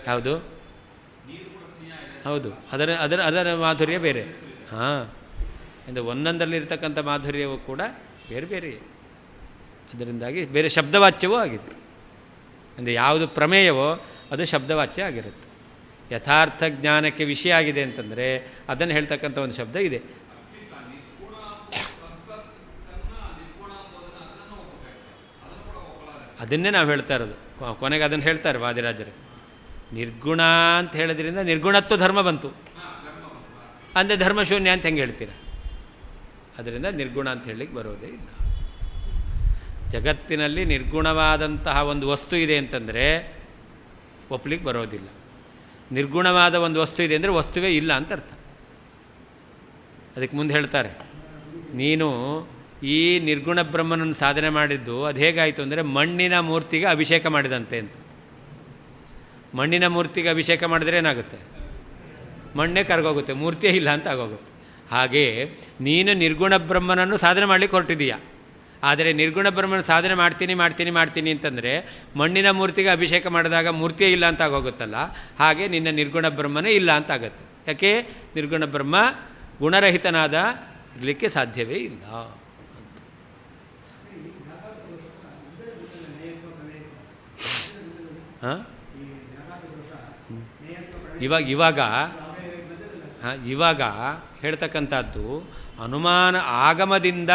ಯಾವುದು? ಹೌದು, ಅದರ ಮಾಧುರ್ಯ ಬೇರೆ. ಹಾಂ, ಅಂದರೆ ಒಂದೊಂದರಲ್ಲಿರ್ತಕ್ಕಂಥ ಮಾಧುರ್ಯವೂ ಕೂಡ ಬೇರೆ ಬೇರೆ, ಅದರಿಂದಾಗಿ ಬೇರೆ ಶಬ್ದವಾಚ್ಯವೂ ಆಗಿದೆ. ಅಂದರೆ ಯಾವುದು ಪ್ರಮೇಯವೋ ಅದು ಶಬ್ದವಾಚ್ಯ ಆಗಿರುತ್ತೆ. ಯಥಾರ್ಥ ಜ್ಞಾನಕ್ಕೆ ವಿಷಯ ಆಗಿದೆ ಅಂತಂದರೆ ಅದನ್ನು ಹೇಳ್ತಕ್ಕಂಥ ಒಂದು ಶಬ್ದ ಇದೆ. ಅದನ್ನೇ ನಾವು ಹೇಳ್ತಾ ಇರೋದು. ಕೊನೆಗೆ ಅದನ್ನು ಹೇಳ್ತಾರೆ ವಾದಿರಾಜರು. ನಿರ್ಗುಣ ಅಂತ ಹೇಳೋದ್ರಿಂದ ನಿರ್ಗುಣತ್ವ ಧರ್ಮ ಬಂತು, ಅಂದರೆ ಧರ್ಮಶೂನ್ಯ ಅಂತ ಹೆಂಗೆ ಹೇಳ್ತೀರ? ಅದರಿಂದ ನಿರ್ಗುಣ ಅಂತ ಹೇಳಲಿಕ್ಕೆ ಬರೋದೇ ಇಲ್ಲ. ಜಗತ್ತಿನಲ್ಲಿ ನಿರ್ಗುಣವಾದಂತಹ ಒಂದು ವಸ್ತು ಇದೆ ಅಂತಂದರೆ ಒಪ್ಪಲಿಕ್ಕೆ ಬರೋದಿಲ್ಲ. ನಿರ್ಗುಣವಾದ ಒಂದು ವಸ್ತು ಇದೆ ಅಂದರೆ ವಸ್ತುವೇ ಇಲ್ಲ ಅಂತ ಅರ್ಥ. ಅದಕ್ಕೆ ಮುಂದೆ ಹೇಳ್ತಾರೆ, ನೀನು ಈ ನಿರ್ಗುಣ ಬ್ರಹ್ಮನನ್ನು ಸಾಧನೆ ಮಾಡಿದ್ದು ಅದು ಹೇಗಾಯಿತು ಅಂದರೆ ಮಣ್ಣಿನ ಮೂರ್ತಿಗೆ ಅಭಿಷೇಕ ಮಾಡಿದಂತೆ ಅಂತ. ಮಣ್ಣಿನ ಮೂರ್ತಿಗೆ ಅಭಿಷೇಕ ಮಾಡಿದ್ರೆ ಏನಾಗುತ್ತೆ? ಮಣ್ಣೇ ಕರಗೋಗುತ್ತೆ, ಮೂರ್ತಿಯೇ ಇಲ್ಲ ಅಂತ ಆಗೋಗುತ್ತೆ. ಹಾಗೆ ನೀನು ನಿರ್ಗುಣ ಬ್ರಹ್ಮನನ್ನು ಸಾಧನೆ ಮಾಡಲಿಕ್ಕೆ ಹೊರಟಿದೀಯ. ಆದರೆ ನಿರ್ಗುಣ ಬ್ರಹ್ಮನ ಸಾಧನೆ ಮಾಡ್ತೀನಿ ಅಂತಂದರೆ ಮಣ್ಣಿನ ಮೂರ್ತಿಗೆ ಅಭಿಷೇಕ ಮಾಡಿದಾಗ ಮೂರ್ತಿಯೇ ಇಲ್ಲ ಅಂತ ಆಗೋಗುತ್ತಲ್ಲ, ಹಾಗೆ ನಿನ್ನ ನಿರ್ಗುಣ ಬ್ರಹ್ಮನೇ ಇಲ್ಲ ಅಂತ ಆಗುತ್ತೆ. ಯಾಕೆ? ನಿರ್ಗುಣ ಬ್ರಹ್ಮ ಗುಣರಹಿತನಾದ ಇರಲಿಕ್ಕೆ ಸಾಧ್ಯವೇ ಇಲ್ಲ ಅಂತ. ಹಾಂ, ಇವಾಗ ಹೇಳ್ತಕ್ಕಂಥದ್ದು ಅನುಮಾನ ಆಗಮದಿಂದ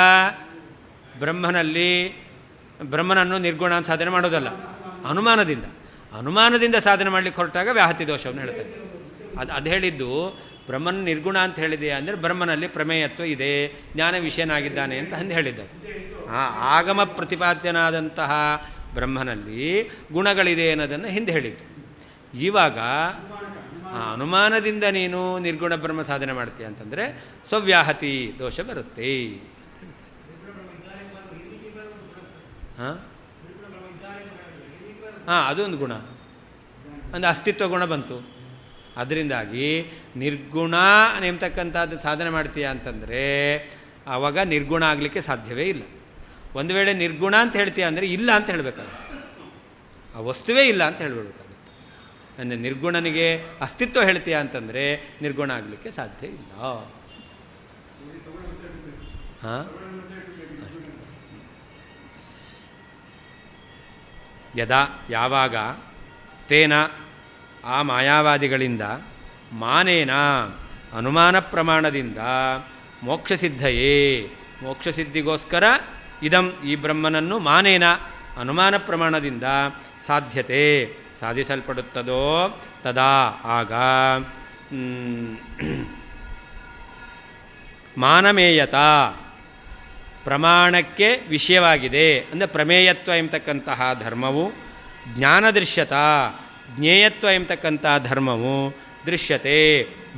ಬ್ರಹ್ಮನನ್ನು ನಿರ್ಗುಣ ಅಂತ ಸಾಧನೆ ಮಾಡೋದಲ್ಲ, ಅನುಮಾನದಿಂದ ಸಾಧನೆ ಮಾಡಲಿಕ್ಕೆ ಹೊರಟಾಗ ವ್ಯಾಹತಿ ದೋಷವನ್ನು ಹೇಳ್ತಾರೆ. ಅದು ಹೇಳಿದ್ದು ಬ್ರಹ್ಮನ ನಿರ್ಗುಣ ಅಂತ ಹೇಳಿದೆ ಅಂದರೆ ಬ್ರಹ್ಮನಲ್ಲಿ ಪ್ರಮೇಯತ್ವ ಇದೆ, ಜ್ಞಾನ ವಿಷಯನಾಗಿದ್ದಾನೆ ಅಂತ ಅಂದು ಹೇಳಿದ್ದಾರೆ. ಆಗಮ ಪ್ರತಿಪಾದ್ಯನಾದಂತಹ ಬ್ರಹ್ಮನಲ್ಲಿ ಗುಣಗಳಿದೆ ಅನ್ನೋದನ್ನು ಹಿಂದೆ ಹೇಳಿದ್ದು. ಇವಾಗ ಅನುಮಾನದಿಂದ ನೀನು ನಿರ್ಗುಣ ಬ್ರಹ್ಮ ಸಾಧನೆ ಮಾಡ್ತೀಯ ಅಂತಂದರೆ ಸ್ವವ್ಯಾಹತಿ ದೋಷ ಬರುತ್ತೆ ಅಂತ ಹೇಳ್ತಾರೆ. ಅದೊಂದು ಗುಣ, ಒಂದು ಅಸ್ತಿತ್ವ ಗುಣ ಬಂತು. ಅದರಿಂದಾಗಿ ನಿರ್ಗುಣ ಎಂಬತಕ್ಕಂಥದ್ದು ಸಾಧನೆ ಮಾಡ್ತೀಯ ಅಂತಂದರೆ ಆವಾಗ ನಿರ್ಗುಣ ಆಗಲಿಕ್ಕೆ ಸಾಧ್ಯವೇ ಇಲ್ಲ. ಒಂದು ವೇಳೆ ನಿರ್ಗುಣ ಅಂತ ಹೇಳ್ತೀಯ ಅಂದರೆ ಇಲ್ಲ ಅಂತ ಹೇಳಬೇಕಾಗುತ್ತೆ, ಆ ವಸ್ತುವೇ ಇಲ್ಲ ಅಂತ ಹೇಳಬೇಕಾಗುತ್ತೆ. ಅಂದರೆ ನಿರ್ಗುಣನಿಗೆ ಅಸ್ತಿತ್ವ ಹೇಳ್ತೀಯ ಅಂತಂದರೆ ನಿರ್ಗುಣ ಆಗಲಿಕ್ಕೆ ಸಾಧ್ಯ ಇಲ್ಲ. ಯಾವಾಗ ತೇನ ಆ ಮಾಯಾವಾದಿಗಳಿಂದ ಮಾನೇನ ಅನುಮಾನ ಪ್ರಮಾಣದಿಂದ ಮೋಕ್ಷಸಿದ್ಧಿಗೋಸ್ಕರ ಈ ಬ್ರಹ್ಮನನ್ನು ಮಾನೇನ ಅನುಮಾನ ಪ್ರಮಾಣದಿಂದ ಸಾಧ್ಯತೆ ಸಾಧಿಸಲ್ಪಡುತ್ತದೋ ತದಾ ಆಗ ಮಾನಮೇಯತ ಪ್ರಮಾಣಕ್ಕೆ ವಿಷಯವಾಗಿದೆ. ಅಂದರೆ ಪ್ರಮೇಯತ್ವ ಎಂಬತಕ್ಕಂತಹ ಧರ್ಮವು ಜ್ಞಾನದೃಶ್ಯತ, ಜ್ಞೇಯತ್ವ ಎಂಬತಕ್ಕಂಥ ಧರ್ಮವು ದೃಶ್ಯತೆ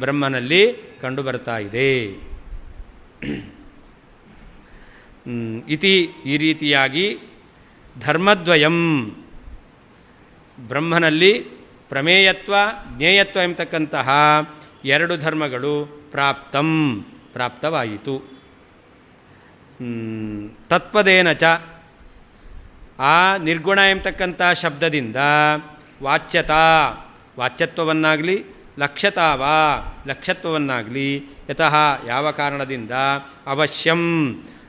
ಬ್ರಹ್ಮನಲ್ಲಿ ಕಂಡುಬರ್ತಾ ಇದೆ. ಇತಿ ಈ ರೀತಿಯಾಗಿ ಧರ್ಮದ್ವಯಂ ಬ್ರಹ್ಮನಲ್ಲಿ ಪ್ರಮೇಯತ್ವ ಜ್ಞೇಯತ್ವ ಎಂಬತಕ್ಕಂತಹ ಎರಡು ಧರ್ಮಗಳು ಪ್ರಾಪ್ತವಾಯಿತು. ತತ್ಪದೇನ ಚ ಆ ನಿರ್ಗುಣ ಎಂಬತಕ್ಕಂಥ ಶಬ್ದದಿಂದ ವಾಚ್ಯತ್ವವನ್ನಾಗಲಿ ಲಕ್ಷ್ಯತ್ವವನ್ನಾಗಲಿ ಯತಃ ಯಾವ ಕಾರಣದಿಂದ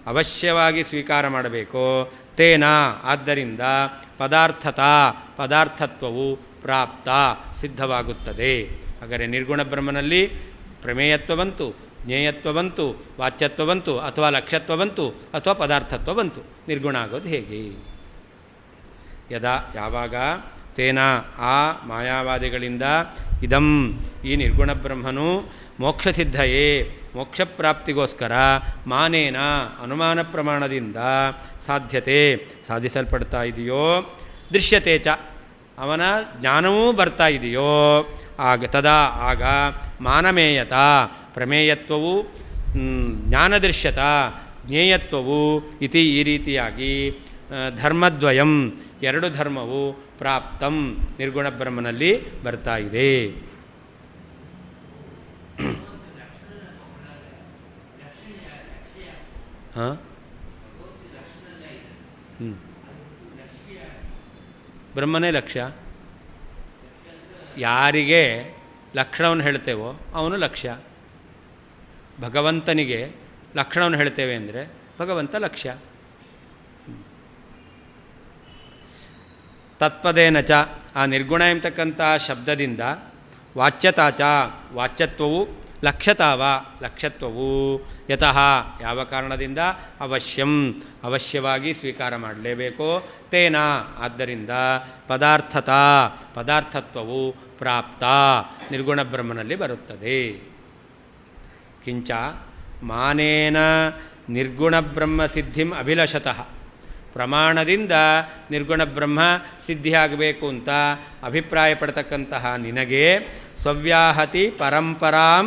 ಅವಶ್ಯವಾಗಿ ಸ್ವೀಕಾರ ಮಾಡಬೇಕೋ ತೇನ ಆದ್ದರಿಂದ ಪದಾರ್ಥತ್ವವು ಸಿದ್ಧವಾಗುತ್ತದೆ. ಹಾಗಾದರೆ ನಿರ್ಗುಣ ಬ್ರಹ್ಮನಲ್ಲಿ ಪ್ರಮೇಯತ್ವ ಬಂತು, ಜ್ಞೇಯತ್ವ ಬಂತು, ವಾಚ್ಯತ್ವ ಬಂತು, ಅಥವಾ ಲಕ್ಷ್ಯತ್ವ ಬಂತು, ಅಥವಾ ಪದಾರ್ಥತ್ವ ಬಂತು. ನಿರ್ಗುಣ ಆಗೋದು ಹೇಗೆ? ಯಾವಾಗ ತೇನ ಆ ಮಾಯಾವಾದಿಗಳಿಂದ ಇದಂ ಈ ನಿರ್ಗುಣ ಬ್ರಹ್ಮನು ಮೋಕ್ಷಸಿದ್ಧಯೇ ಮೋಕ್ಷಪ್ರಾಪ್ತಿಗೋಸ್ಕರ ಮಾನೇನ ಅನುಮಾನ ಪ್ರಮಾಣದಿಂದ ಸಾಧಿಸಲ್ಪಡ್ತಾ ಇದೆಯೋ, ದೃಶ್ಯತೆ ಚ ಅವನ ಜ್ಞಾನವೂ ಬರ್ತಾ ಇದೆಯೋ ಆಗ ಮಾನಮೇಯತ ಪ್ರಮೇಯತ್ವವು ಜ್ಞಾನದೃಶ್ಯತ ಜ್ಞೇಯತ್ವವು ಇತಿ ಈ ರೀತಿಯಾಗಿ ಧರ್ಮದ್ವಯಂ ಎರಡು ಧರ್ಮವು ನಿರ್ಗುಣ ಬ್ರಹ್ಮನಲ್ಲಿ ಬರ್ತಾ ಇದೆ. ಬ್ರಹ್ಮನೇ ಲಕ್ಷ್ಯ. ಯಾರಿಗೆ ಲಕ್ಷಣವನ್ನು ಹೇಳ್ತೇವೋ ಅವನು ಲಕ್ಷ್ಯ. ಭಗವಂತನಿಗೆ ಲಕ್ಷಣವನ್ನು ಹೇಳ್ತೇವೆ ಅಂದರೆ ಭಗವಂತ ಲಕ್ಷ್ಯ. ತತ್ಪದೇನ ಚ ಆ ನಿರ್ಗುಣ ಎಂಬತಕ್ಕಂಥ ಶಬ್ದದಿಂದ ವಾಚ್ಯತ್ವವು ಲಕ್ಷ್ಯತ್ವವು ಯತಃ ಯಾವ ಕಾರಣದಿಂದ ಅವಶ್ಯವಾಗಿ ಸ್ವೀಕಾರ ಮಾಡಲೇಬೇಕೋ ತೇನ ಆದ್ದರಿಂದ ಪದಾರ್ಥತ್ವವು ನಿರ್ಗುಣ ಬ್ರಹ್ಮನಲ್ಲಿ ಬರುತ್ತದೆ. ಕಿಂಚ ಮಾನೇನ ನಿರ್ಗುಣ ಬ್ರಹ್ಮ ಸಿದ್ಧಿಂ ಅಭಿಲಷತಃ ಪ್ರಮಾಣದಿಂದ ನಿರ್ಗುಣ ಬ್ರಹ್ಮ ಸಿದ್ಧಿಯಾಗಬೇಕು ಅಂತ ಅಭಿಪ್ರಾಯಪಡ್ತಕ್ಕಂತಹ ನಿನಗೆ ಸ್ವವ್ಯಾಹತಿ ಪರಂಪರಾಂ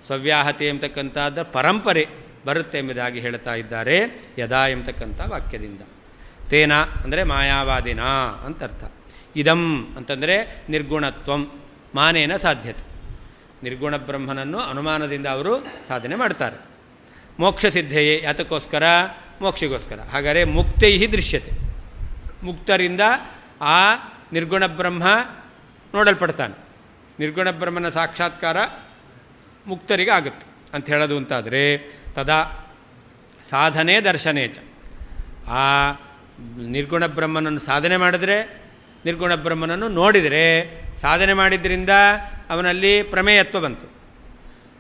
ಸ್ವವ್ಯಾಹತಿ ಎಂಬತಕ್ಕಂಥದ್ದು ಪರಂಪರೆ ಬರುತ್ತೆ ಎಂಬುದಾಗಿ ಹೇಳ್ತಾ ಇದ್ದಾರೆ ಯದಾ ಎಂಬತಕ್ಕಂಥ ವಾಕ್ಯದಿಂದ. ತೇನ ಅಂದರೆ ಮಾಯಾವಾದಿನ ಅಂತರ್ಥ. ಇದಂ ಅಂತಂದರೆ ನಿರ್ಗುಣತ್ವಂ ಮಾನೇನ ಸಾಧ್ಯತೆ. ನಿರ್ಗುಣ ಬ್ರಹ್ಮನನ್ನು ಅನುಮಾನದಿಂದ ಅವರು ಸಾಧನೆ ಮಾಡ್ತಾರೆ. ಮೋಕ್ಷಸಿದ್ಧೆಯೇ ಯಾತಕ್ಕೋಸ್ಕರ? ಮೋಕ್ಷಿಗೋಸ್ಕರ. ಹಾಗಾದರೆ ಮುಕ್ತೈ ದೃಶ್ಯತೆ ಮುಕ್ತರಿಂದ ಆ ನಿರ್ಗುಣ ಬ್ರಹ್ಮ ನೋಡಲ್ಪಡ್ತಾನೆ. ನಿರ್ಗುಣ ಬ್ರಹ್ಮನ ಸಾಕ್ಷಾತ್ಕಾರ ಮುಕ್ತರಿಗೆ ಆಗುತ್ತೆ ಅಂತ ಹೇಳೋದು ಅಂತಾದರೆ ತದಾ ಸಾಧನೆ ದರ್ಶನೇ ಚ ಆ ನಿರ್ಗುಣ ಬ್ರಹ್ಮನನ್ನು ಸಾಧನೆ ಮಾಡಿದರೆ ನಿರ್ಗುಣ ಬ್ರಹ್ಮನನ್ನು ನೋಡಿದರೆ ಸಾಧನೆ ಮಾಡಿದ್ರಿಂದ ಅವನಲ್ಲಿ ಪ್ರಮೇಯತ್ವ ಬಂತು,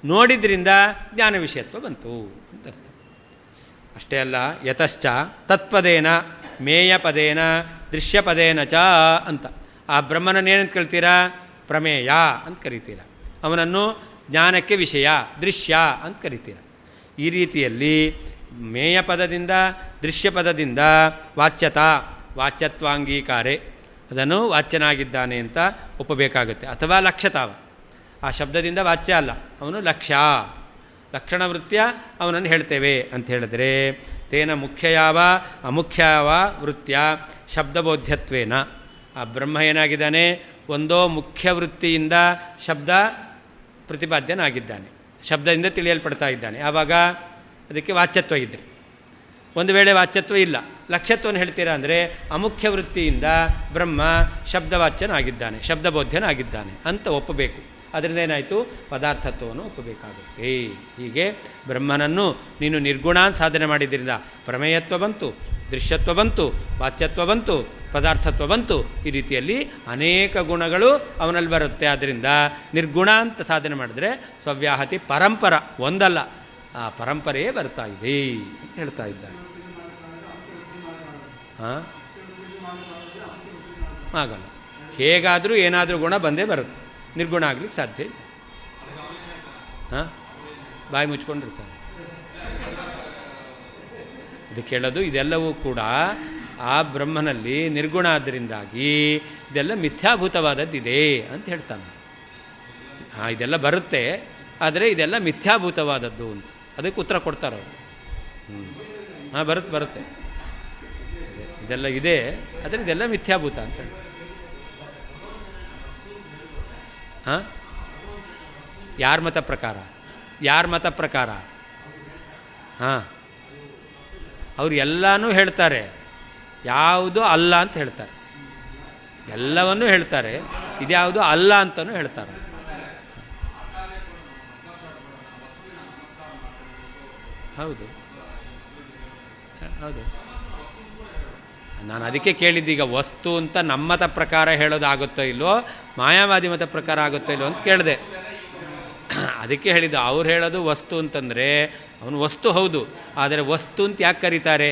ನೋಡಿದ್ರಿಂದ ಜ್ಞಾನ ವಿಷಯತ್ವ ಬಂತು ಅಂತ ಅರ್ಥ. ಅಷ್ಟೇ ಅಲ್ಲ ಯತಶ್ಚ ತತ್ಪದೇನ ಮೇಯಪದೇನ ದೃಶ್ಯಪದೇನ ಚ ಅಂತ ಆ ಬ್ರಹ್ಮನನ್ನೇನಂತ ಕರಿತೀರಾ? ಪ್ರಮೇಯ ಅಂತ ಕರಿತೀರ. ಅವನನ್ನು ಜ್ಞಾನಕ್ಕೆ ವಿಷಯ ದೃಶ್ಯ ಅಂತ ಕರಿತೀರ. ಈ ರೀತಿಯಲ್ಲಿ ಮೇಯಪದದಿಂದ ದೃಶ್ಯಪದದಿಂದ ವಾಚ್ಯತ್ವಾಂಗೀಕಾರೆ ಅದನ್ನು ವಾಚ್ಯನಾಗಿದ್ದಾನೆ ಅಂತ ಒಪ್ಪಬೇಕಾಗುತ್ತೆ. ಅಥವಾ ಲಕ್ಷ್ಯತಾವ ಆ ಶಬ್ದದಿಂದ ವಾಚ್ಯ ಅಲ್ಲ, ಅವನು ಲಕ್ಷಣವೃತ್ಯ ಅವನನ್ನು ಹೇಳ್ತೇವೆ ಅಂತ ಹೇಳಿದ್ರೆ ತೇನ ಮುಖ್ಯಯಾವ ಅಮುಖ್ಯವ ವೃತ್ಯ ಶಬ್ದಬೋಧ್ಯತ್ವೇನ ಆ ಬ್ರಹ್ಮ ಏನಾಗಿದ್ದಾನೆ? ಒಂದೋ ಮುಖ್ಯ ವೃತ್ತಿಯಿಂದ ಶಬ್ದ ಪ್ರತಿಪಾದ್ಯನಾಗಿದ್ದಾನೆ, ಶಬ್ದದಿಂದ ತಿಳಿಯಲ್ಪಡ್ತಾ ಇದ್ದಾನೆ. ಆವಾಗ ಅದಕ್ಕೆ ವಾಚ್ಯತ್ವ ಇದ್ದರೆ. ಒಂದು ವೇಳೆ ವಾಚ್ಯತ್ವ ಇಲ್ಲ, ಲಕ್ಷ್ಯತ್ವವನ್ನು ಹೇಳ್ತೀರಾ ಅಂದರೆ ಅಮುಖ್ಯ ವೃತ್ತಿಯಿಂದ ಬ್ರಹ್ಮ ಶಬ್ದವಾಚ್ಯನಾಗಿದ್ದಾನೆ, ಶಬ್ದಬೋಧ್ಯನಾಗಿದ್ದಾನೆ ಅಂತ ಒಪ್ಪಬೇಕು. ಅದರಿಂದ ಏನಾಯಿತು? ಪದಾರ್ಥತ್ವವನ್ನು ಒಪ್ಪಬೇಕಾಗುತ್ತೆ. ಹೀಗೆ ಬ್ರಹ್ಮನನ್ನು ನೀನು ನಿರ್ಗುಣ ಸಾಧನೆ ಮಾಡಿದ್ದರಿಂದ ಪ್ರಮೇಯತ್ವ ಬಂತು, ದೃಶ್ಯತ್ವ ಬಂತು, ವಾಚ್ಯತ್ವ ಬಂತು, ಪದಾರ್ಥತ್ವ ಬಂತು. ಈ ರೀತಿಯಲ್ಲಿ ಅನೇಕ ಗುಣಗಳು ಅವನಲ್ಲಿ ಬರುತ್ತೆ. ಆದ್ದರಿಂದ ನಿರ್ಗುಣ ಅಂತ ಸಾಧನೆ ಮಾಡಿದ್ರೆ ಸ್ವವ್ಯಾಹತಿ ಪರಂಪರ ಒಂದಲ್ಲ, ಆ ಪರಂಪರೆಯೇ ಬರ್ತಾ ಇದೆ ಅಂತ ಹೇಳ್ತಾ ಇದ್ದಾರೆ. ಆಗಲ್ಲ, ಹೇಗಾದರೂ ಏನಾದರೂ ಗುಣ ಬಂದೇ ಬರುತ್ತೆ, ನಿರ್ಗುಣ ಆಗ್ಲಿಕ್ಕೆ ಸಾಧ್ಯ ಇಲ್ಲ. ಬಾಯಿ ಮುಚ್ಕೊಂಡಿರ್ತಾರೆ. ಇದಕ್ಕೆ ಹೇಳೋದು ಇದೆಲ್ಲವೂ ಕೂಡ ಆ ಬ್ರಹ್ಮನಲ್ಲಿ ನಿರ್ಗುಣ ಆದ್ದರಿಂದಾಗಿ ಇದೆಲ್ಲ ಮಿಥ್ಯಾಭೂತವಾದದ್ದಿದೆ ಅಂತ ಹೇಳ್ತಾನೆ. ಇದೆಲ್ಲ ಬರುತ್ತೆ, ಆದರೆ ಇದೆಲ್ಲ ಮಿಥ್ಯಾಭೂತವಾದದ್ದು ಅಂತ ಅದಕ್ಕೆ ಉತ್ತರ ಕೊಡ್ತಾರೆ ಅವರು. ಬರುತ್ತೆ ಇದೆಲ್ಲ ಇದೆ, ಆದರೆ ಇದೆಲ್ಲ ಮಿಥ್ಯಾಭೂತ ಅಂತ ಹೇಳ್ತಾರೆ. ಯಾರ ಮತ ಪ್ರಕಾರ ಅವ್ರು ಎಲ್ಲನೂ ಹೇಳ್ತಾರೆ, ಯಾವುದು ಅಲ್ಲ ಅಂತ ಹೇಳ್ತಾರೆ. ಎಲ್ಲವನ್ನೂ ಹೇಳ್ತಾರೆ, ಇದ್ಯಾವುದು ಅಲ್ಲ ಅಂತಲೂ ಹೇಳ್ತಾರೆ. ಹೌದು ನಾನು ಅದಕ್ಕೆ ಕೇಳಿದ್ದೀಗ ವಸ್ತು ಅಂತ ನಮ್ಮ ಮತ ಪ್ರಕಾರ ಹೇಳೋದಾಗುತ್ತೋ ಇಲ್ವೋ, ಮಾಯಾವಾದಿ ಮತ ಪ್ರಕಾರ ಆಗುತ್ತೋ ಇಲ್ವೋ ಅಂತ ಕೇಳಿದೆ. ಅದಕ್ಕೆ ಹೇಳಿದ್ದು ಅವ್ರು ಹೇಳೋದು ವಸ್ತು ಅಂತಂದರೆ ಅವನು ವಸ್ತು ಹೌದು, ಆದರೆ ವಸ್ತು ಅಂತ ಯಾಕೆ ಕರೀತಾರೆ?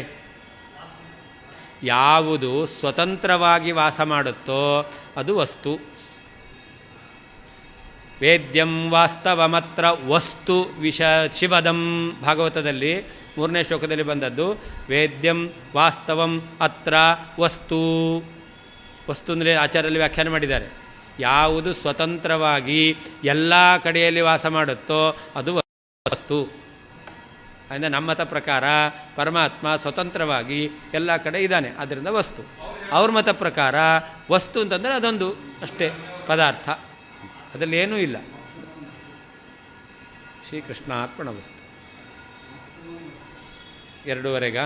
ಯಾವುದು ಸ್ವತಂತ್ರವಾಗಿ ವಾಸ ಮಾಡುತ್ತೋ ಅದು ವಸ್ತು. ವೇದ್ಯಂ ವಾಸ್ತವಮತ್ರ ವಸ್ತು ಶಿವದಂ ಭಾಗವತದಲ್ಲಿ 3ನೇ ಶ್ಲೋಕದಲ್ಲಿ ಬಂದದ್ದು. ವೇದ್ಯಂ ವಾಸ್ತವಂ ಅತ್ರ ವಸ್ತು. ವಸ್ತು ಅಂದರೆ ಆಚಾರ್ಯರಲ್ಲಿ ವ್ಯಾಖ್ಯಾನ ಮಾಡಿದ್ದಾರೆ, ಯಾವುದು ಸ್ವತಂತ್ರವಾಗಿ ಎಲ್ಲ ಕಡೆಯಲ್ಲಿ ವಾಸ ಮಾಡುತ್ತೋ ಅದು ವಸ್ತು. ಅಂದರೆ ನಮ್ಮ ಮತ ಪ್ರಕಾರ ಪರಮಾತ್ಮ ಸ್ವತಂತ್ರವಾಗಿ ಎಲ್ಲ ಕಡೆ ಇದ್ದಾನೆ, ಆದ್ದರಿಂದ ವಸ್ತು. ಅವ್ರ ಮತ ಪ್ರಕಾರ ವಸ್ತು ಅಂತಂದರೆ ಅದೊಂದು ಅಷ್ಟೇ ಪದಾರ್ಥ, ಅದರಲ್ಲಿ ಏನೂ ಇಲ್ಲ. ಶ್ರೀಕೃಷ್ಣಾರ್ಪಣಮಸ್ತು. 2:15